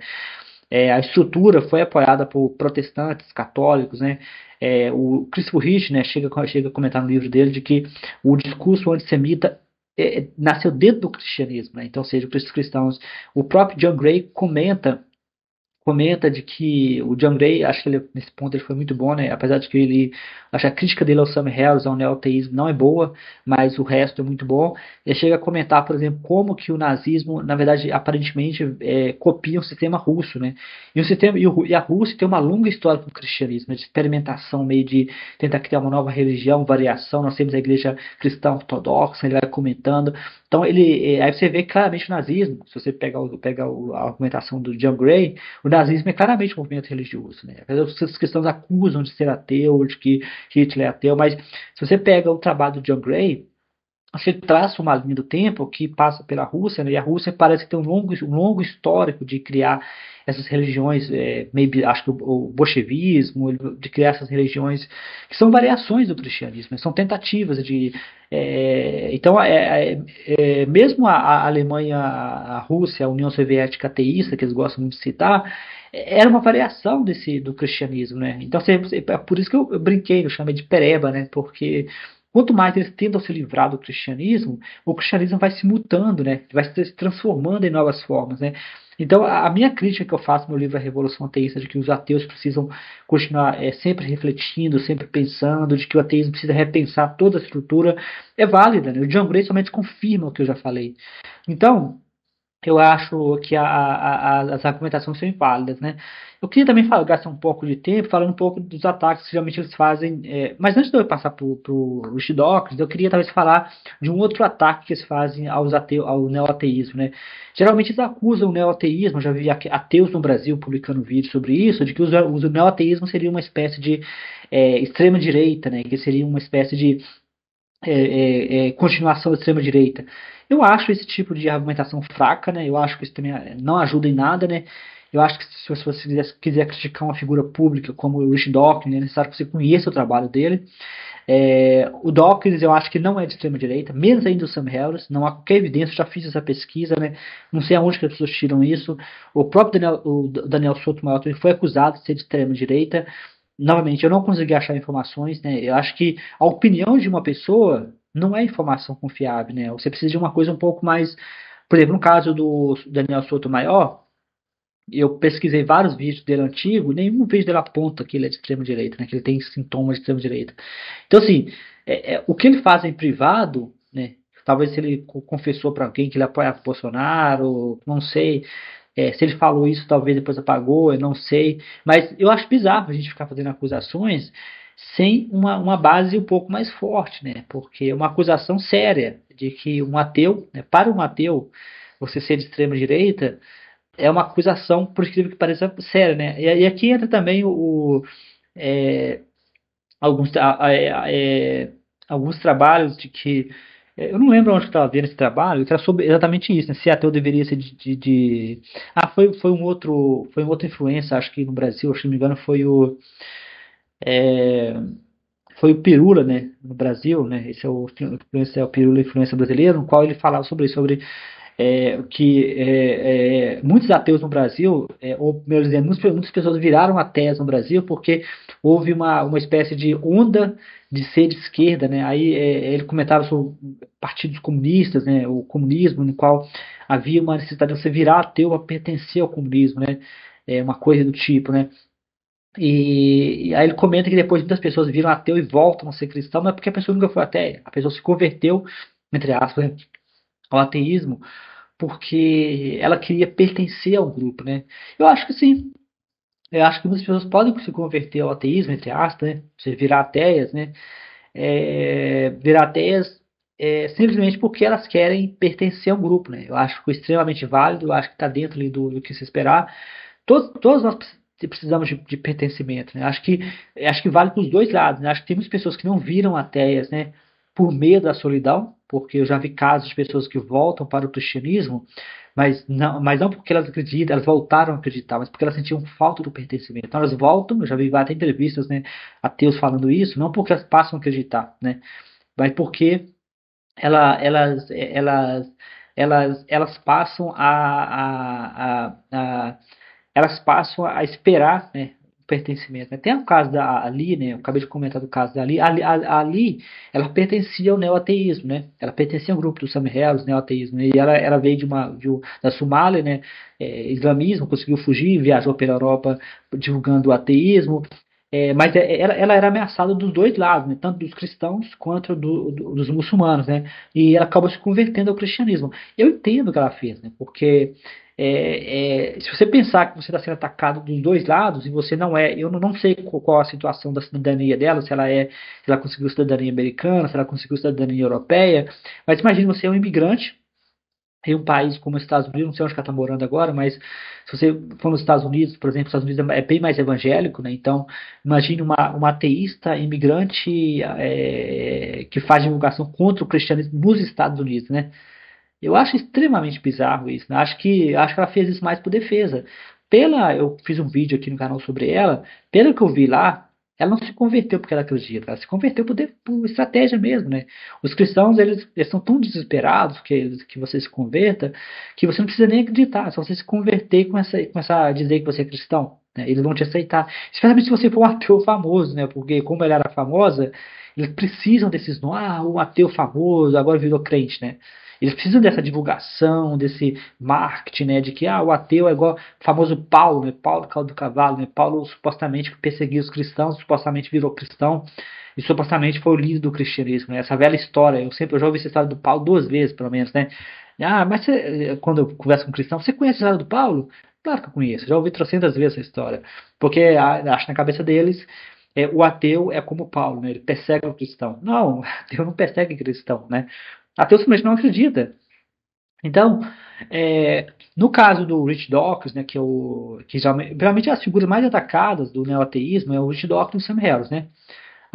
A estrutura foi apoiada por protestantes, católicos, né? O Chris Rich, né, chega a comentar no livro dele de que o discurso antissemita nasceu dentro do cristianismo, né? Então, ou seja, os cristãos. O próprio John Gray comenta de que o John Gray, acho que nesse ponto ele foi muito bom, né? Apesar de que acho que a crítica dele ao Sam Harris, ao neoteísmo, não é boa, mas o resto é muito bom. Ele chega a comentar, por exemplo, como que o nazismo, na verdade, aparentemente copia o sistema russo, né? E a Rússia tem uma longa história com o cristianismo, né? De experimentação, meio de tentar criar uma nova religião, variação. Nós temos a igreja cristã ortodoxa, ele vai comentando. Então, aí você vê claramente o nazismo, se você pegar a argumentação do John Gray, o nazismo é claramente um movimento religioso, né? As cristãos acusam de ser ateu, de que Hitler é ateu, mas se você pega o trabalho do John Gray, você traça uma linha do tempo que passa pela Rússia, né? E a Rússia parece ter um longo histórico de criar essas religiões, acho que o bolchevismo, de criar essas religiões que são variações do cristianismo, né? São tentativas de. Então, mesmo a Alemanha, a Rússia, a União Soviética ateísta, que eles gostam muito de citar, era uma variação do cristianismo, né? Então, é por isso que eu brinquei, eu chamei de pereba, né? Porque quanto mais eles tentam se livrar do cristianismo, o cristianismo vai se mutando, né? Vai se transformando em novas formas, né? Então, a minha crítica que eu faço no livro A Revolução Ateísta, de que os ateus precisam continuar sempre refletindo, sempre pensando, de que o ateísmo precisa repensar toda a estrutura, é válida, né? O John Gray somente confirma o que eu já falei. Então, eu acho que as argumentações são inválidas, né? Eu queria também gastar um pouco de tempo falando um pouco dos ataques que geralmente eles fazem. Mas antes de eu passar para o Richard Dawkins, eu queria talvez falar de um outro ataque que eles fazem ao neoateísmo, né? Geralmente eles acusam o neoateísmo, eu já vi ateus no Brasil publicando vídeos sobre isso, de que o neoateísmo seria uma espécie de extrema-direita, né? Que seria uma espécie de continuação da extrema-direita. Eu acho esse tipo de argumentação fraca, né? Eu acho que isso também não ajuda em nada, né? Eu acho que se você quiser criticar uma figura pública como o Rich Dawkins, é necessário que você conheça o trabalho dele. O Dawkins eu acho que não é de extrema direita, menos ainda o Sam Harris, não há qualquer evidência, já fiz essa pesquisa, né? Não sei aonde que as pessoas tiram isso. O próprio Daniel Sotomayor foi acusado de ser de extrema direita. Novamente, eu não consegui achar informações, né? Eu acho que a opinião de uma pessoa não é informação confiável, né? Você precisa de uma coisa um pouco mais. Por exemplo, no caso do Daniel Sotomayor, eu pesquisei vários vídeos dele antigo, nenhum vídeo dele aponta que ele é de extrema direita, né? Que ele tem sintomas de extrema direita. Então, assim, o que ele faz em privado, né? Talvez se ele confessou para alguém que ele apoia Bolsonaro, não sei. Se ele falou isso, talvez depois apagou, eu não sei. Mas eu acho bizarro a gente ficar fazendo acusações sem uma base um pouco mais forte, né? Porque é uma acusação séria de que um ateu, né, para um ateu, você ser de extrema direita é uma acusação, por incrível que pareça, séria, né? E aqui entra também é, alguns, alguns trabalhos de que eu não lembro onde eu estava vendo esse trabalho, que era sobre exatamente isso, né? Se ateu deveria ser Ah, foi um outro influencer, acho que no Brasil, acho que não me engano, é, foi o Pirula, né? No Brasil, né? Esse é o influencer, é o Pirula, influencer brasileiro, no qual ele falava sobre isso, sobre Muitos ateus no Brasil, ou melhor dizendo, muitas pessoas viraram ateias no Brasil porque houve uma espécie de onda de ser de esquerda, né? Aí ele comentava sobre partidos comunistas, né? O comunismo, no qual havia uma necessidade de você virar ateu para pertencer ao comunismo, né? Uma coisa do tipo, né? E aí ele comenta que depois muitas pessoas viram ateu e voltam a ser cristão, mas porque a pessoa nunca foi ateia. A pessoa se converteu, entre aspas, né, ao ateísmo porque ela queria pertencer ao grupo, né? Eu acho que sim. Eu acho que muitas pessoas podem se converter ao ateísmo, entre aspas, né? Você virar ateias, né? Virar ateias simplesmente porque elas querem pertencer a um grupo, né? Eu acho que é extremamente válido, eu acho que está dentro ali do que se esperar. Todos nós precisamos de pertencimento, né? Acho que vale para os dois lados, né? Acho que tem muitas pessoas que não viram ateias, né? Por medo da solidão, porque eu já vi casos de pessoas que voltam para o cristianismo, mas não porque elas acreditam, elas voltaram a acreditar, mas porque elas sentiam falta do pertencimento. Então elas voltam, eu já vi várias entrevistas, né? Ateus falando isso, não porque elas passam a acreditar, né? Mas porque ela- elas, elas, elas passam elas passam a esperar, né, o pertencimento, né? Tem o caso da Ali, né? Eu acabei de comentar do caso da Ali. A Ali, ela pertencia ao neoateísmo, né? Ela pertencia ao grupo do Sam Harris, neoateísmo, né? E ela veio da Somália, né? Islamismo, conseguiu fugir, viajou pela Europa divulgando o ateísmo. Mas ela era ameaçada dos dois lados, né? Tanto dos cristãos quanto dos muçulmanos, né? E ela acabou se convertendo ao cristianismo. Eu entendo o que ela fez, né? Porque se você pensar que você está sendo atacado dos dois lados e você não é, eu não sei qual a situação da cidadania dela, se ela conseguiu cidadania americana, se ela conseguiu cidadania europeia, mas imagine você é um imigrante em um país como os Estados Unidos, não sei onde ela está morando agora, mas se você for nos Estados Unidos, por exemplo, os Estados Unidos é bem mais evangélico, né? Então, imagine uma ateísta imigrante que faz divulgação contra o cristianismo nos Estados Unidos, né? Eu acho extremamente bizarro isso, né? Acho que ela fez isso mais por defesa. Eu fiz um vídeo aqui no canal sobre ela. Pelo que eu vi lá, ela não se converteu porque ela acredita. Ela se converteu por estratégia mesmo, né? Os cristãos, eles são tão desesperados que você se converta, que você não precisa nem acreditar. É só você se converter e começar a dizer que você é cristão, né? Eles vão te aceitar. Especialmente se você for um ateu famoso, né? Porque como ela era famosa, eles precisam desses nomes. Ah, o ateu famoso, agora virou crente, né? Eles precisam dessa divulgação, desse marketing, né, de que o ateu é igual o famoso Paulo, né, Paulo caldo do cavalo, né, Paulo supostamente perseguiu os cristãos, supostamente virou cristão e supostamente foi o líder do cristianismo, né, essa velha história. Eu já ouvi essa história do Paulo duas vezes, pelo menos, né. Mas quando eu converso com um cristão, você conhece a história do Paulo? Claro que eu conheço, já ouvi trocentas vezes essa história, porque acho que na cabeça deles o ateu é como Paulo, né? Ele persegue o cristão. Não, o ateu não persegue cristão, né? Ateu simplesmente não acredita. Então, no caso do Rich Dawkins, né, que geralmente as figuras mais atacadas do neoateísmo é o Rich Dawkins e o Sam Harris, né?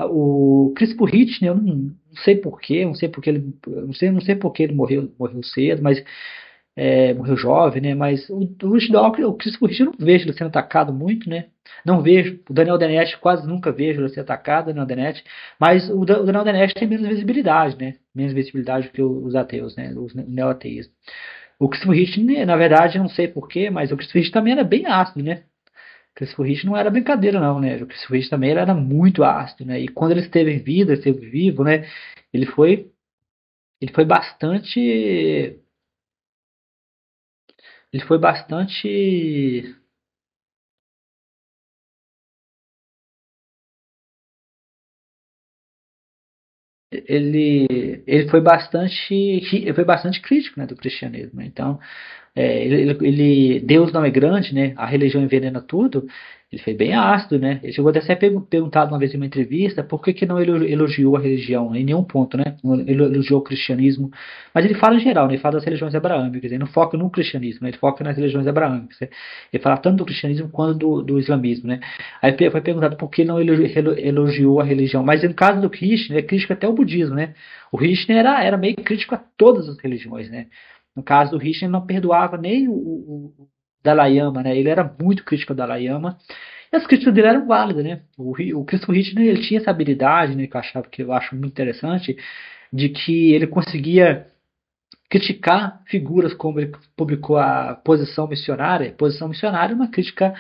O Chris Hitchner, eu não sei porquê, não sei porque ele morreu cedo, mas morreu jovem, né? Mas o Rich Dawkins, o Chris Hitchner, eu não vejo ele sendo atacado muito, né? Não vejo. O Daniel Dennett quase nunca vejo ele ser atacado, o Daniel Dennett. Mas o Daniel Dennett tem menos visibilidade, né? Menos visibilidade que os ateus, né? Os neoateístas. O Chris Hitchner, na verdade, eu não sei porquê, mas o Chris Hitchner também era bem ácido, né? O Chris Hitchner não era brincadeira, não, né? O Chris Hitchner também ele era muito ácido, né? E quando ele esteve em vida, esteve vivo, né? Ele foi, ele foi bastante, ele foi bastante ele foi bastante crítico, né, do cristianismo, né? Então, Deus não é grande, né? A religião envenena tudo. Ele foi bem ácido, né? Ele chegou até a ser perguntado uma vez em uma entrevista por que não ele elogiou a religião, em nenhum ponto, né? Ele elogiou o cristianismo, mas ele fala em geral, né? Ele fala das religiões abraâmicas, ele não foca no cristianismo, né? Ele foca nas religiões abraâmicas, né? Ele fala tanto do cristianismo quanto do islamismo, né? Aí foi perguntado por que não elogiou a religião, mas no caso do Krishna, ele é crítico até ao budismo, né? O Krishna era meio crítico a todas as religiões, né? No caso do Hitler, ele não perdoava nem o Dalai Lama, né? Ele era muito crítico ao Dalai Lama. E as críticas dele eram válidas, né? O Christopher Hitchner, ele tinha essa habilidade, né, que eu acho muito interessante, de que ele conseguia criticar figuras como ele publicou a Posição Missionária. Posição Missionária é uma crítica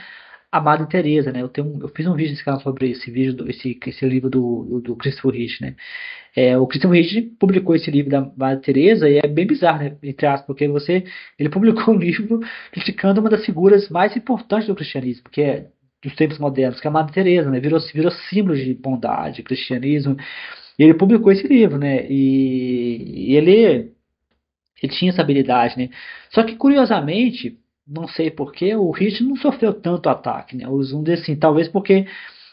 à Madre Teresa, né? Eu fiz um vídeo nesse canal sobre esse vídeo, esse livro do Christopher Hitch, né? O Christopher Hitch publicou esse livro da Madre Teresa e é bem bizarro, né? Entre aspas, porque ele publicou um livro criticando uma das figuras mais importantes do cristianismo, que é dos tempos modernos, que é a Madre Teresa, né? Virou símbolo de bondade, cristianismo. E ele publicou esse livro, né? E ele tinha essa habilidade, né? Só que, curiosamente, não sei porquê, o Hitch não sofreu tanto ataque, né? Os um assim, talvez porque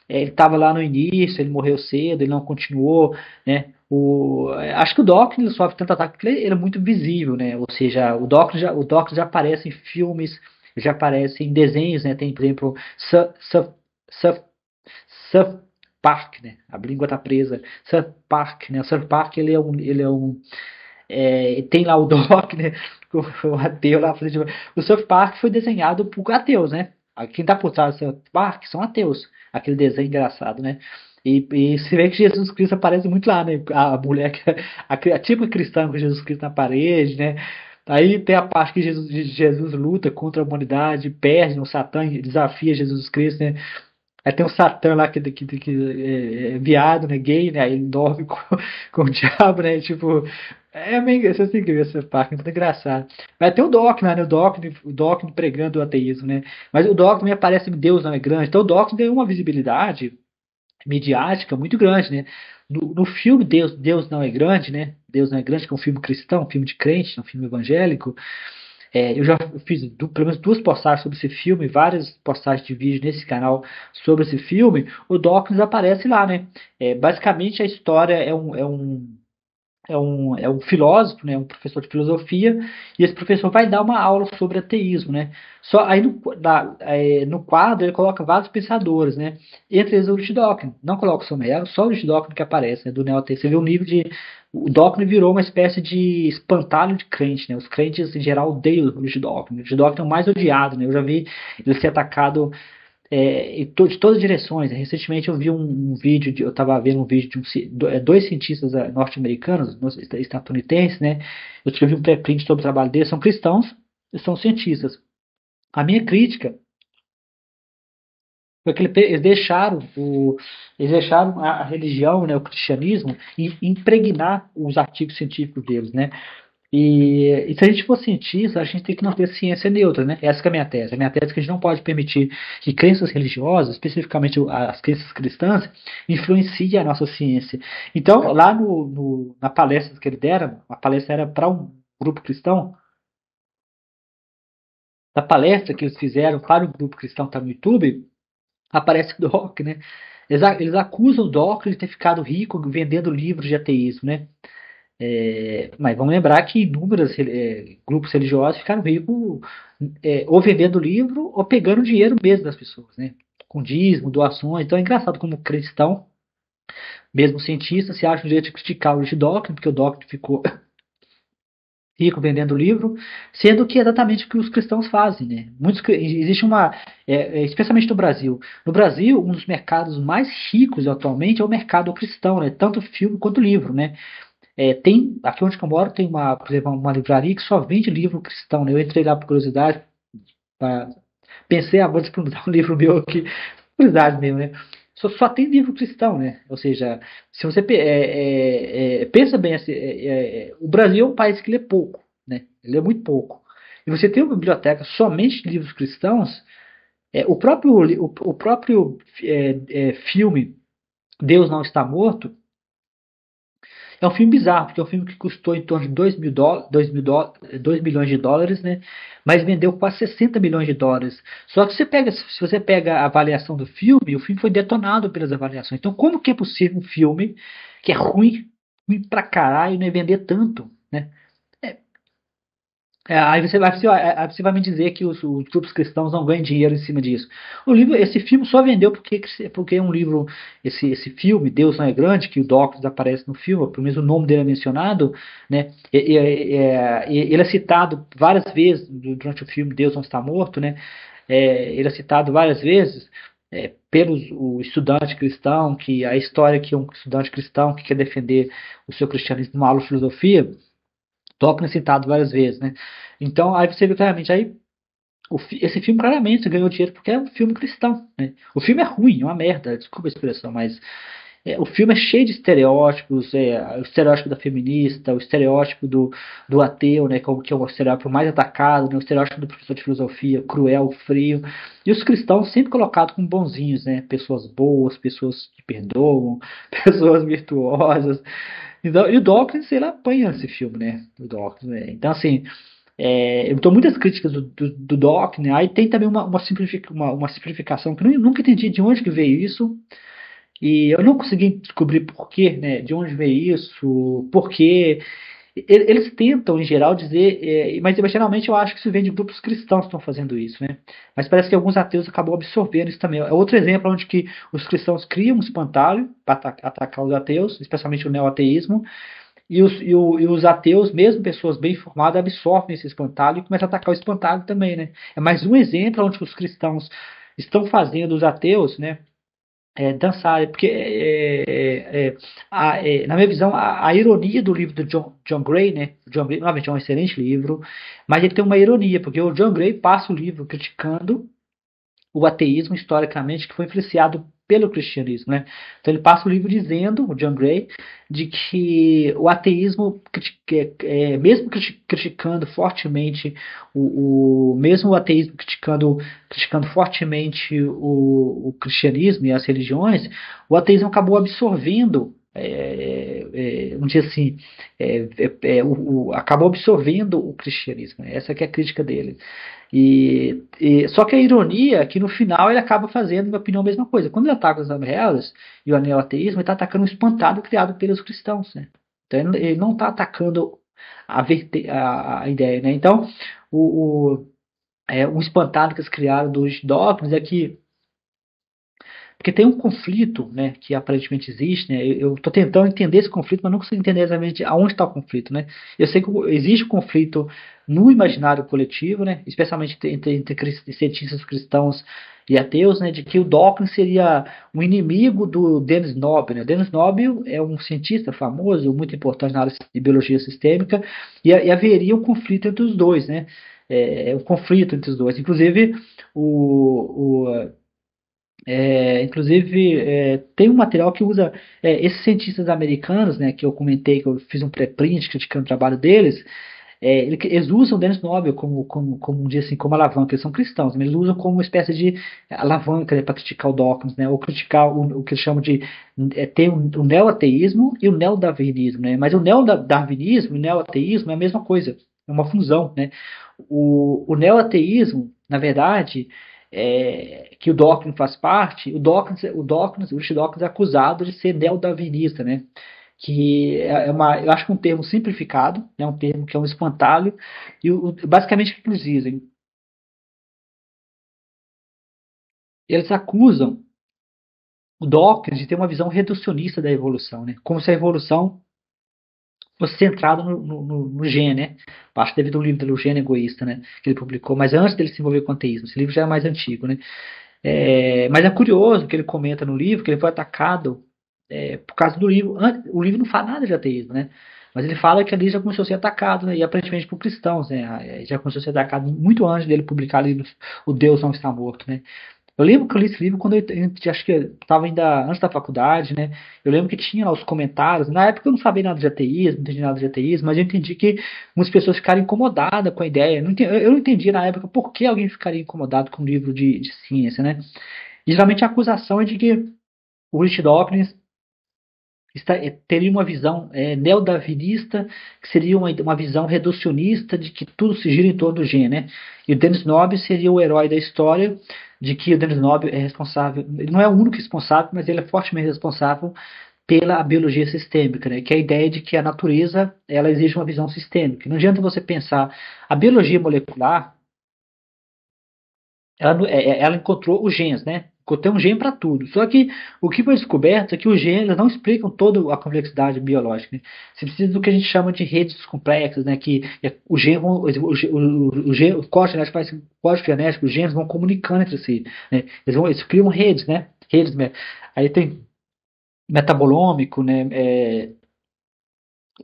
ele estava lá no início, ele morreu cedo, ele não continuou, né? Acho que o Dawkins sofre tanto ataque porque ele é muito visível, né? Ou seja, o Dawkins já aparece em filmes, já aparece em desenhos, né? Tem, por exemplo, South, South Park, né? A língua tá presa. South Park, né? O South Park tem lá o Doc, né? O ateu lá. O South Park foi desenhado por ateus, né? Quem tá por trás do South Park são ateus. Aquele desenho engraçado, né? E se vê que Jesus Cristo aparece muito lá, né? A mulher, a típica cristã com Jesus Cristo na parede, né? Aí tem a parte que Jesus luta contra a humanidade, perde no Satã, desafia Jesus Cristo, né? Aí tem o Satã lá que é viado, né? Gay, né? Aí ele dorme com o diabo, né? Tipo, é meio. Você tem que ver essa parte, é muito engraçado. Mas tem o Dawkins, né? O Dawkins pregando o ateísmo, né? Mas o Dawkins também aparece em Deus não é grande. Então o Dawkins ganhou uma visibilidade midiática muito grande, né? No filme Deus não é grande, né? Deus não é grande, que é um filme cristão, um filme de crente, um filme evangélico. Eu já fiz pelo menos duas postagens sobre esse filme, várias postagens de vídeo nesse canal sobre esse filme. O Dawkins aparece lá, né? Basicamente a história é um filósofo, né, um professor de filosofia, e esse professor vai dar uma aula sobre ateísmo, né? Só aí no quadro ele coloca vários pensadores, né? Entre eles o Richard Dawkins. Não coloca o Somero, só o Richard Dawkins que aparece, né, do neo-ateísmo. Você vê o nível de o Dawkins virou uma espécie de espantalho de crente, né? Os crentes em geral odeiam o Richard Dawkins. O Richard Dawkins é o mais odiado, né? Eu já vi ele ser atacado de todas as direções. Recentemente eu vi um vídeo, eu estava vendo um vídeo de dois cientistas norte-americanos, estadunidenses, né? Eu escrevi um pré-print sobre o trabalho deles, são cristãos e são cientistas. A minha crítica foi que eles deixaram a religião, né, o cristianismo, impregnar os artigos científicos deles, né? E se a gente for cientista, a gente tem que manter ciência neutra, né? Essa que é a minha tese. A minha tese é que a gente não pode permitir que crenças religiosas, especificamente as crenças cristãs, influenciem a nossa ciência. Então, lá na palestra que ele deram, a palestra era para um grupo cristão, na palestra que eles fizeram para o grupo cristão que está no YouTube, aparece o Doc, né? Eles acusam o Doc de ter ficado rico vendendo livros de ateísmo, né? Mas vamos lembrar que inúmeros grupos religiosos ficaram ricos ou vendendo livro ou pegando dinheiro mesmo das pessoas, né? Com dízimo, doações. Então é engraçado como cristão, mesmo cientista, se acha o direito de criticar o Richard Dawkins, porque o Dawkins ficou rico vendendo livro, sendo que é exatamente o que os cristãos fazem, né? Existe especialmente no Brasil. No Brasil, um dos mercados mais ricos atualmente é o mercado cristão, né? Tanto filme quanto livro, né? Aqui onde eu moro tem por exemplo, uma livraria que só vende livro cristão, né? Eu entrei lá por curiosidade, pra, pensei, vou disponibilizar um livro meu aqui, curiosidade mesmo, né? Só tem livro cristão, né? Ou seja, se você pensa bem, assim, o Brasil é um país que lê pouco, né? Ele lê muito pouco. E você tem uma biblioteca somente de livros cristãos, filme Deus Não Está Morto é um filme bizarro, porque é um filme que custou em torno de 2 milhões de dólares, né? Mas vendeu quase 60 milhões de dólares. Só que se você pega a avaliação do filme, o filme foi detonado pelas avaliações. Então, como que é possível um filme que é ruim, ruim pra caralho, né, vender tanto, né? Aí você vai me dizer que os grupos cristãos não ganham dinheiro em cima disso. Esse filme só vendeu porque é um livro, esse filme, Deus Não É Grande, que o Dawkins aparece no filme, pelo menos o nome dele é mencionado, né? Ele é citado várias vezes durante o filme Deus Não Está Morto, né? Ele é citado várias vezes pelos o estudante cristão, que a história que um estudante cristão que quer defender o seu cristianismo numa aula de filosofia. Dawkins citado várias vezes, né? Então, aí você vê claramente, aí esse filme claramente ganhou dinheiro porque é um filme cristão, né? O filme é ruim, é uma merda, desculpa a expressão, mas o filme é cheio de estereótipos, o estereótipo da feminista, o estereótipo do ateu, né, que é o estereótipo mais atacado, né, o estereótipo do professor de filosofia, cruel, frio, e os cristãos sempre colocados como bonzinhos, né, pessoas boas, pessoas que perdoam, pessoas virtuosas. Então, e o Dawkins, ele apanha nesse filme, né, o Dawkins, né? Então, assim, eu dou muitas críticas do Dawkins, né? Aí tem também uma simplificação que eu nunca entendi de onde que veio isso, e eu não consegui descobrir por quê, né, de onde veio isso, por quê. Eles tentam, em geral, dizer, mas geralmente eu acho que isso vem de grupos cristãos que estão fazendo isso, né? Mas parece que alguns ateus acabam absorvendo isso também. É outro exemplo onde que os cristãos criam um espantalho para atacar os ateus, especialmente o neoateísmo, e os ateus, mesmo pessoas bem informadas, absorvem esse espantalho e começam a atacar o espantalho também, né? É mais um exemplo onde os cristãos estão fazendo os ateus, né, dançar, porque na minha visão a ironia do livro do John Gray, né? John Gray, novamente, é um excelente livro, mas ele tem uma ironia, porque o John Gray passa o livro criticando o ateísmo historicamente que foi influenciado pelo cristianismo, né? Então ele passa o livro dizendo, o John Gray, de que o ateísmo, mesmo criticando fortemente mesmo o ateísmo criticando fortemente o cristianismo e as religiões, o ateísmo acabou absorvendo vamos dizer assim, acabou absorvendo o cristianismo. Essa que é a crítica dele. Só que a ironia é que no final ele acaba fazendo, na minha opinião, a mesma coisa. Quando ele ataca os ateus e o neoateísmo, ele está atacando um espantado criado pelos cristãos. Né? Então ele não está atacando a ideia. Né? Então, um espantado que eles criaram dos dogmas é que porque tem um conflito, né, que aparentemente existe, né? Eu estou tentando entender esse conflito, mas não consigo entender exatamente aonde está o conflito, né? Eu sei que existe um conflito no imaginário coletivo, né, especialmente entre cientistas cristãos e ateus, né, de que o Dawkins seria um inimigo do Denis Nobel. Né? Denis Nobel é um cientista famoso, muito importante na área de biologia sistêmica, e haveria um conflito entre os dois, né? Um conflito entre os dois. Inclusive, o tem um material que usa esses cientistas americanos, né, que eu comentei, que eu fiz um pré-print criticando o trabalho deles, eles usam o Dennis Nobel como diz assim, como alavanca, eles são cristãos, mas eles usam como uma espécie de alavanca, né, para criticar o Dawkins, né, ou criticar o que eles chamam de ter o neoateísmo e o neodarwinismo, né, mas o neodarwinismo e o neoateísmo é a mesma coisa, é uma fusão, né, o neoateísmo, na verdade, que o Dawkins faz parte, o Richard Dawkins é acusado de ser neodarwinista, né? Que eu acho que é um termo simplificado, né? Um termo que é um espantalho, e basicamente o que eles dizem? Eles acusam o Dawkins de ter uma visão reducionista da evolução, né? Como se a evolução fosse centrada no gene, né? Acho que devido ao livro dele, O Gene Egoísta, né? Que ele publicou, mas antes dele se envolver com o ateísmo. Esse livro já é mais antigo, né? Mas é curioso que ele comenta no livro que ele foi atacado por causa do livro. O livro não fala nada de ateísmo, né? Mas ele fala que ali já começou a ser atacado, né? E aparentemente por cristãos, né? Já começou a ser atacado muito antes dele publicar livros O Deus Não Está Morto, né? Eu lembro que eu li esse livro quando acho que estava ainda antes da faculdade, né? Eu lembro que tinha lá os comentários. Na época eu não sabia nada de ateísmo, não entendi nada de ateísmo, mas eu entendi que muitas pessoas ficaram incomodadas com a ideia. Eu não entendi na época por que alguém ficaria incomodado com um livro de ciência, né? E, geralmente a acusação é de que o Richard Dawkins teria uma visão neodarwinista, que seria uma visão reducionista de que tudo se gira em torno do gene, né? E o Dennis Nobel seria o herói da história, de que o Dennis Nobel é responsável, ele não é o único responsável, mas ele é fortemente responsável pela biologia sistêmica, né? Que é a ideia de que a natureza ela exige uma visão sistêmica. Não adianta você pensar a biologia molecular, ela encontrou os genes, né? Tem um gene para tudo. Só que o que foi descoberto é que os genes não explicam toda a complexidade biológica. Né? Você precisa do que a gente chama de redes complexas, né? Que o gene, o código genético faz o código genético, os genes vão comunicando entre si. Né? Eles criam redes, né? Redes, aí tem metabolômico, né?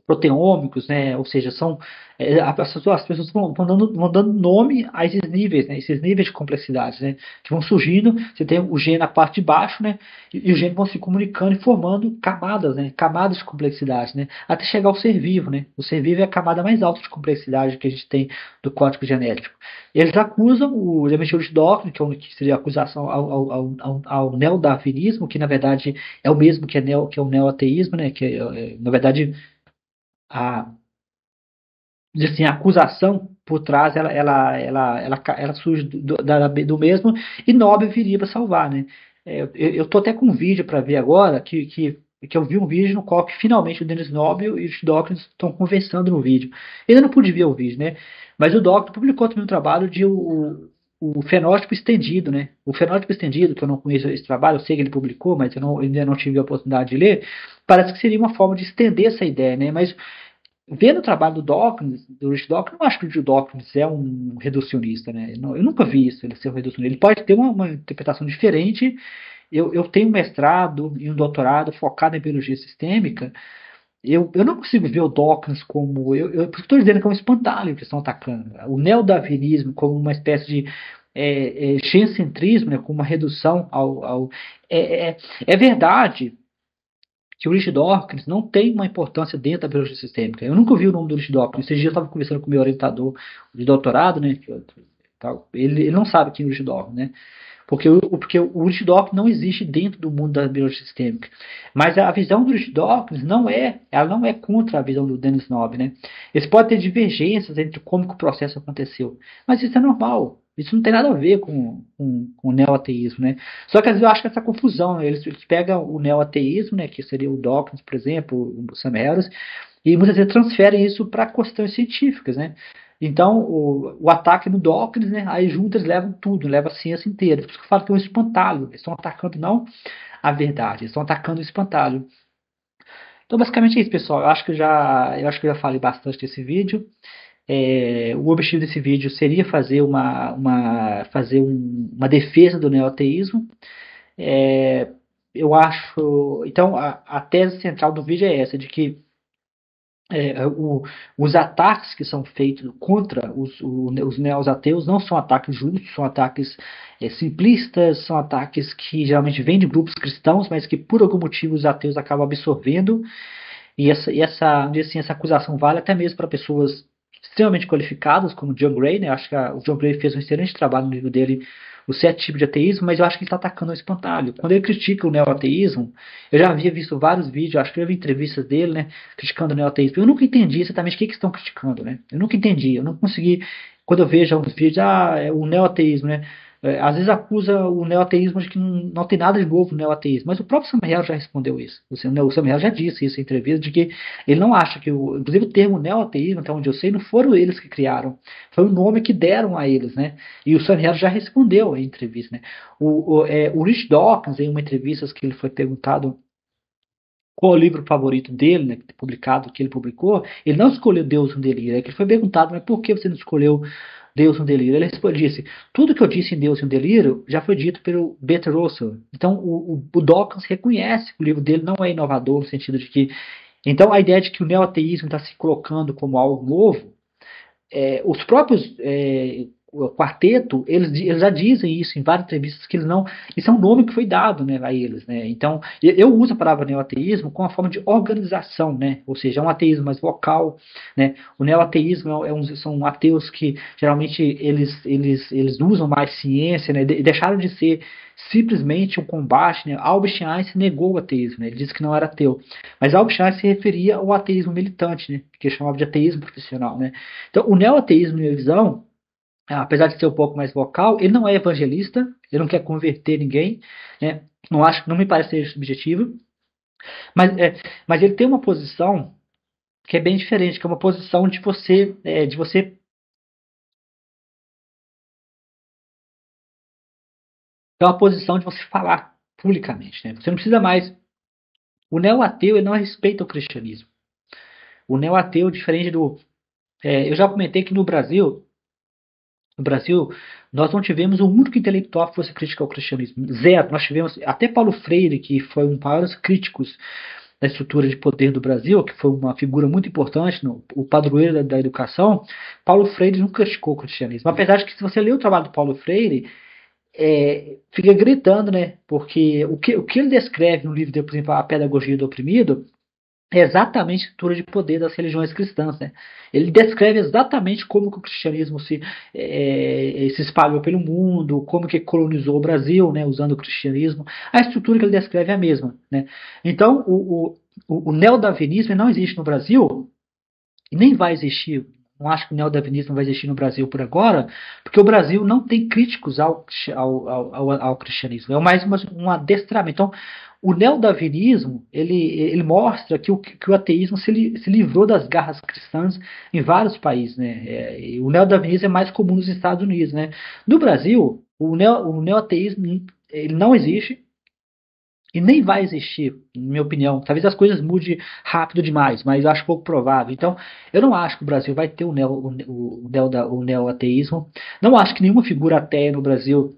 proteômicos, né? Ou seja, as pessoas vão dando nome a esses níveis, né? Esses níveis de complexidade, né? Que vão surgindo. Você tem o gene na parte de baixo, né? E os genes vão se comunicando e formando camadas, né? Camadas de complexidade, né? Até chegar ao ser vivo, né? O ser vivo é a camada mais alta de complexidade que a gente tem do código genético. Eles acusam o Demetrius Dawkins, que seria a acusação ao neodarwinismo, que na verdade é o mesmo que é o neoateísmo, né? Na verdade a, assim, a acusação por trás ela surge do mesmo e Nobre viria para salvar, né? Eu tô até com um vídeo para ver agora que eu vi um vídeo no qual que finalmente o Dennis Noble e o Dawkins estão conversando no vídeo. Eu ainda não pude ver o vídeo, né? Mas o Dawkins publicou também um trabalho de o fenótipo estendido, né? O fenótipo estendido, que eu não conheço esse trabalho, eu sei que ele publicou, mas ainda não tive a oportunidade de ler, parece que seria uma forma de estender essa ideia, né? Mas vendo o trabalho do Rich Dawkins, eu não acho que o Dawkins é um reducionista, né? Eu nunca vi isso, ele ser um reducionista. Ele pode ter uma interpretação diferente. Eu tenho um mestrado e um doutorado focado em biologia sistêmica. Eu não consigo ver o Dawkins como. Por isso estou dizendo que é um espantalho que estão atacando. O neodarwinismo como uma espécie de geocentrismo, né, como uma redução é verdade que o Rich Dawkins não tem uma importância dentro da biologia sistêmica. Eu nunca ouvi o nome do Rich Dawkins. Esses dias eu estava conversando com o meu orientador de doutorado, né? Ele não sabe quem é o Rich Dawkins, né? Porque o Rich Dawkins não existe dentro do mundo da biologia sistêmica. Mas a visão do Rich Dawkins ela não é contra a visão do Dennis Nobre, né? Eles podem ter divergências entre como que o processo aconteceu, mas isso é normal. Isso não tem nada a ver com o neoateísmo, né? Só que às vezes eu acho que essa confusão, né? Eles pegam o neoateísmo, né, que seria o Dawkins, por exemplo, o Sam Harris, e muitas vezes transferem isso para questões científicas, né? Então, o ataque no Dawkins, né? Aí juntos eles levam tudo, levam a ciência inteira. Por isso que eu falo que é um espantalho. Eles estão atacando não a verdade, eles estão atacando o espantalho. Então, basicamente é isso, pessoal. Eu acho que eu já falei bastante desse vídeo. O objetivo desse vídeo seria fazer uma defesa do neoateísmo. É, eu acho. Então, a tese central do vídeo é essa, de que os ataques que são feitos contra os neos-ateus não são ataques justos, são ataques simplistas, são ataques que geralmente vêm de grupos cristãos, mas que por algum motivo os ateus acabam absorvendo. Essa acusação vale até mesmo para pessoas extremamente qualificadas, como John Gray, né? Acho que o John Gray fez um excelente trabalho no livro dele, Os Sete Tipos de Ateísmo, mas eu acho que ele está atacando o espantalho. Quando ele critica o neoateísmo, eu já havia visto vários vídeos, acho que eu vi entrevistas dele, né, criticando o neoateísmo. Eu nunca entendi exatamente o que estão criticando, né? Eu nunca entendi, eu não consegui, quando eu vejo alguns vídeos, é o neoateísmo, né? Às vezes acusa o neoateísmo de que não tem nada de novo no neoateísmo, mas o próprio Samuel já respondeu isso. O Samuel já disse isso em entrevista, de que ele não acha que, inclusive o termo neoateísmo, até onde eu sei, não foram eles que criaram, foi o nome que deram a eles, né? E o Samuel já respondeu em entrevista, né? O Rich Dawkins, em uma entrevista que ele foi perguntado qual o livro favorito dele, né, publicado, que ele publicou, ele não escolheu Deus no Delírio. Ele foi perguntado, mas por que você não escolheu Deus no Delírio? Ele disse, tudo que eu disse em Deus no Delírio já foi dito pelo Bertrand Russell. Então, o Dawkins reconhece que o livro dele não é inovador, no sentido de que... Então, a ideia de que o neoateísmo está se colocando como algo novo, os próprios o quarteto, eles já dizem isso em várias entrevistas, que eles não. Isso é um nome que foi dado, né, a eles. Né? Então, eu uso a palavra neoateísmo como uma forma de organização, né? Ou seja, é um ateísmo mais vocal. Né? O neoateísmo são ateus que geralmente eles usam mais ciência, né? Deixaram de ser simplesmente um combate. Né? Albert Einstein negou o ateísmo, né? Ele disse que não era ateu. Mas Albert Einstein se referia ao ateísmo militante, né? Que ele chamava de ateísmo profissional. Né? Então, o neoateísmo, na minha visão, apesar de ser um pouco mais vocal, ele não é evangelista, ele não quer converter ninguém, né? Não me parece ser esse o objetivo, mas ele tem uma posição que é bem diferente, que é uma posição de você é uma posição de você falar publicamente, né? Você não precisa mais. O neo-ateu ele não respeita o cristianismo. O neo-ateu, diferente eu já comentei que no Brasil, nós não tivemos um único intelectual que fosse crítico ao cristianismo. Zero. Nós tivemos até Paulo Freire, que foi um dos maiores críticos da estrutura de poder do Brasil, que foi uma figura muito importante, o padroeiro da educação, Paulo Freire nunca criticou o cristianismo. Apesar de que, se você ler o trabalho do Paulo Freire, fica gritando, né? Porque o que ele descreve no livro, por exemplo, A Pedagogia do Oprimido, é exatamente a estrutura de poder das religiões cristãs, né? Ele descreve exatamente como que o cristianismo se espalhou pelo mundo, como que colonizou o Brasil, né, usando o cristianismo. A estrutura que ele descreve é a mesma, né? Então, o neodarwinismo não existe no Brasil e nem vai existir. Não acho que o neodarwinismo vai existir no Brasil por agora, porque o Brasil não tem críticos ao cristianismo. É mais um adestramento. Então, o neodarwinismo ele mostra que o ateísmo se livrou das garras cristãs em vários países. Né? O neodarwinismo é mais comum nos Estados Unidos. Né? No Brasil, o neoateísmo ele não existe. E nem vai existir, na minha opinião. Talvez as coisas mudem rápido demais, mas eu acho pouco provável. Então, eu não acho que o Brasil vai ter o neoateísmo. Não acho que nenhuma figura ateia no Brasil,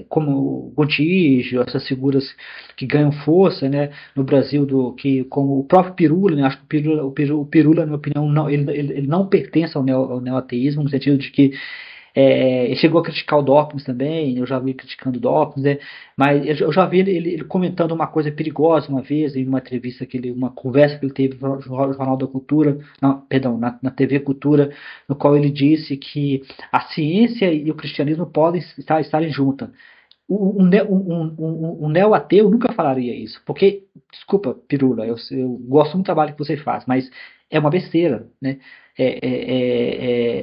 como o Gontijo, essas figuras que ganham força, né, no Brasil, como o próprio Pirula, né, acho que o Pirula, na minha opinião, não, ele não pertence ao neoateísmo, no sentido de que ele chegou a criticar o Dawkins também, eu já vi criticando o Dawkins, né? Mas eu já vi ele comentando uma coisa perigosa uma vez, em uma entrevista, uma conversa que ele teve no Jornal da Cultura, não, perdão, na TV Cultura, no qual ele disse que a ciência e o cristianismo podem estarem juntas. Um neo-ateu nunca falaria isso, porque, desculpa, Pirula, eu gosto muito do trabalho que você faz, mas é uma besteira, né?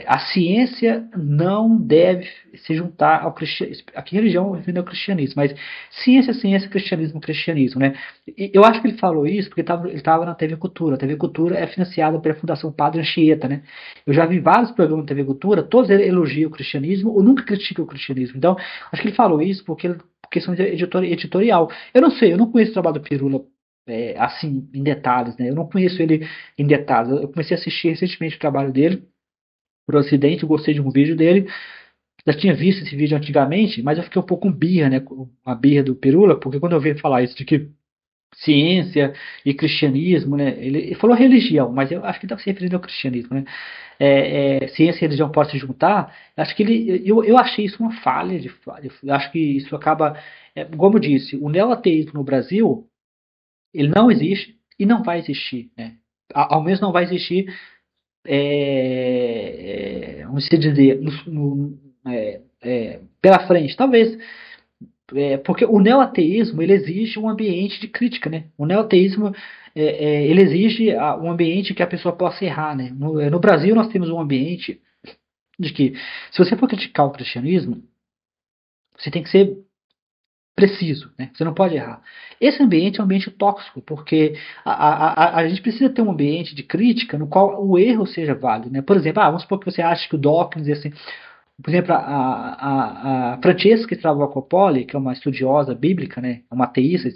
A ciência não deve se juntar ao cristianismo. Aqui religião é o cristianismo, mas ciência, cristianismo, cristianismo, né? E eu acho que ele falou isso porque ele estava na TV Cultura. A TV Cultura é financiada pela Fundação Padre Anchieta, né? Eu já vi vários programas na TV Cultura, todos eles elogiam o cristianismo ou nunca criticam o cristianismo. Então, acho que ele falou isso porque questão de editorial. Eu não sei, eu não conheço o trabalho do Pirula assim, em detalhes, né? Eu não conheço ele em detalhes. Eu comecei a assistir recentemente o trabalho dele, por acidente, eu gostei de um vídeo dele. Já tinha visto esse vídeo antigamente, mas eu fiquei um pouco com birra, né? Com a birra do Pirula, porque quando eu vi falar isso de que ciência e cristianismo, né? Ele falou religião, mas eu acho que está se referindo ao cristianismo, né? Ciência e religião podem se juntar. Acho que eu achei isso uma falha de falha. Eu acho que isso acaba, como eu disse, o neoateísmo no Brasil ele não existe e não vai existir, né? Ao menos não vai existir, vamos dizer, pela frente, talvez, porque o neoateísmo ele exige um ambiente de crítica, né? O neoateísmo ele exige um ambiente que a pessoa possa errar, né? No Brasil nós temos um ambiente de que, se você for criticar o cristianismo, você tem que ser preciso, né? Você não pode errar. Esse ambiente é um ambiente tóxico, porque a gente precisa ter um ambiente de crítica no qual o erro seja válido, né? Por exemplo, vamos supor que você acha que o Dawkins, assim, por exemplo, a Francesca Travacopoli, que é uma estudiosa bíblica, né? Uma ateísta,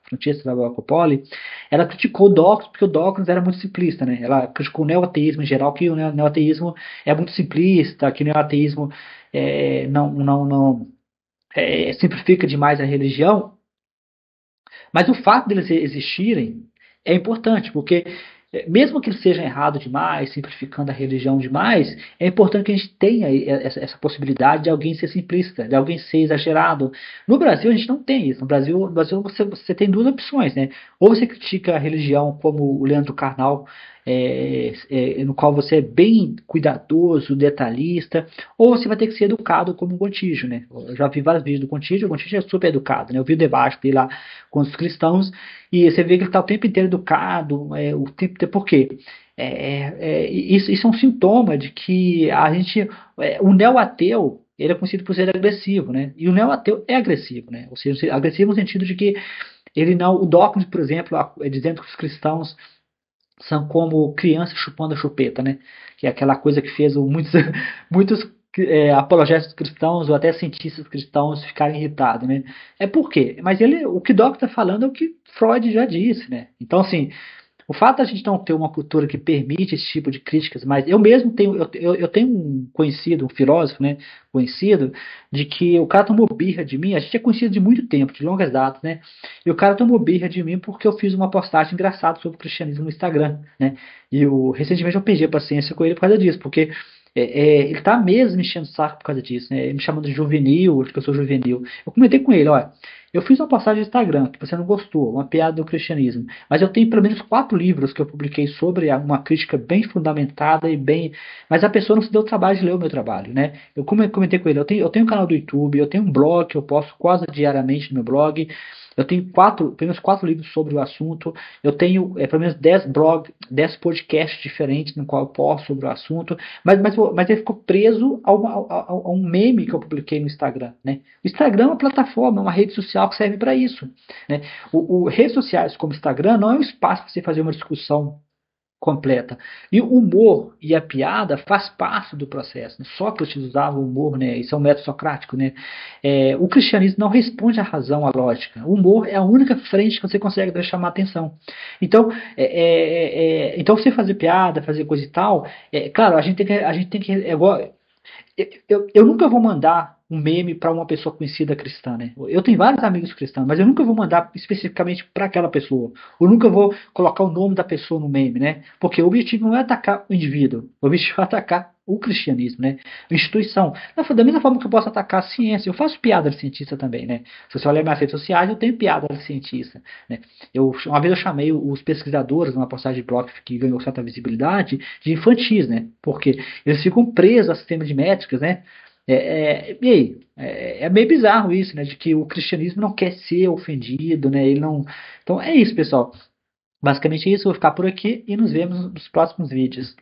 Francesca Travacopoli, ela criticou o Dawkins porque o Dawkins era muito simplista, né? Ela criticou o neoateísmo em geral, que o neoateísmo é muito simplista, que o neoateísmo não simplifica demais a religião, mas o fato deles existirem é importante, porque mesmo que eles sejam errados demais, simplificando a religião demais, é importante que a gente tenha essa possibilidade de alguém ser simplista, de alguém ser exagerado. No Brasil, a gente não tem isso. No Brasil você tem duas opções, né? Ou você critica a religião como o Leandro Carnal, no qual você é bem cuidadoso, detalhista, ou você vai ter que ser educado como o Gontijo, né? Eu já vi vários vídeos do Gontijo, o Gontijo é super educado, né? Eu vi o debate dele lá com os cristãos, e você vê que ele está o tempo inteiro educado, o tempo inteiro, por quê? Isso é um sintoma de que o neo-ateu, ele é conhecido por ser agressivo, né? E o neo-ateu é agressivo, né? Ou seja, agressivo no sentido de que ele não, o Dawkins, por exemplo, dizendo que os cristãos são como crianças chupando a chupeta, né? Que é aquela coisa que fez muitos apologetas cristãos ou até cientistas cristãos ficarem irritados, né? Por quê? Mas o que Dawkins está falando é o que Freud já disse, né? Então, assim, O fato da gente não ter uma cultura que permite esse tipo de críticas, mas eu mesmo tenho, eu tenho um conhecido, um filósofo, né, conhecido, de que o cara tomou birra de mim, a gente é conhecido de muito tempo, de longas datas, né, e o cara tomou birra de mim porque eu fiz uma postagem engraçada sobre o cristianismo no Instagram, né, e recentemente eu perdi a paciência com ele por causa disso, porque ele tá mesmo me enchendo o saco por causa disso, né? Ele me chamando de juvenil, que eu sou juvenil. Eu comentei com ele, olha, eu fiz uma postagem no Instagram que você não gostou, uma piada do cristianismo, mas eu tenho pelo menos 4 livros que eu publiquei sobre uma crítica bem fundamentada e bem. Mas a pessoa não se deu o trabalho de ler o meu trabalho, né? Eu comentei com ele, eu tenho um canal do YouTube, eu tenho um blog que eu posto quase diariamente no meu blog. Eu tenho pelo menos 4 livros sobre o assunto. Eu tenho pelo menos 10 podcasts diferentes no qual eu posto sobre o assunto. Mas ele ficou preso a um meme que eu publiquei no Instagram, né? O Instagram é uma plataforma, é uma rede social que serve para isso, né? Redes sociais como o Instagram não é um espaço para você fazer uma discussão completa. E o humor e a piada faz parte do processo, né? Sócrates usava o humor, né? Isso é um método socrático, né? O cristianismo não responde à razão, à lógica. O humor é a única frente que você consegue chamar atenção. Então, então você fazer piada, fazer coisa e tal, claro, a gente tem que é igual, eu nunca vou mandar um meme para uma pessoa conhecida cristã, né? Eu tenho vários amigos cristãos, mas eu nunca vou mandar especificamente para aquela pessoa. Eu nunca vou colocar o nome da pessoa no meme, né? Porque o objetivo não é atacar o indivíduo, o objetivo é atacar o cristianismo, né? A instituição. Da mesma forma que eu posso atacar a ciência, eu faço piada de cientista também, né? Se você olhar minhas redes sociais, eu tenho piada de cientista, né? Uma vez eu chamei os pesquisadores numa postagem de blog que ganhou certa visibilidade de infantis, né? Porque eles ficam presos a sistemas de métricas, né? E aí, é meio bizarro isso, né? De que o cristianismo não quer ser ofendido, né? Ele não. Então é isso, pessoal. Basicamente é isso. Vou ficar por aqui e nos vemos nos próximos vídeos.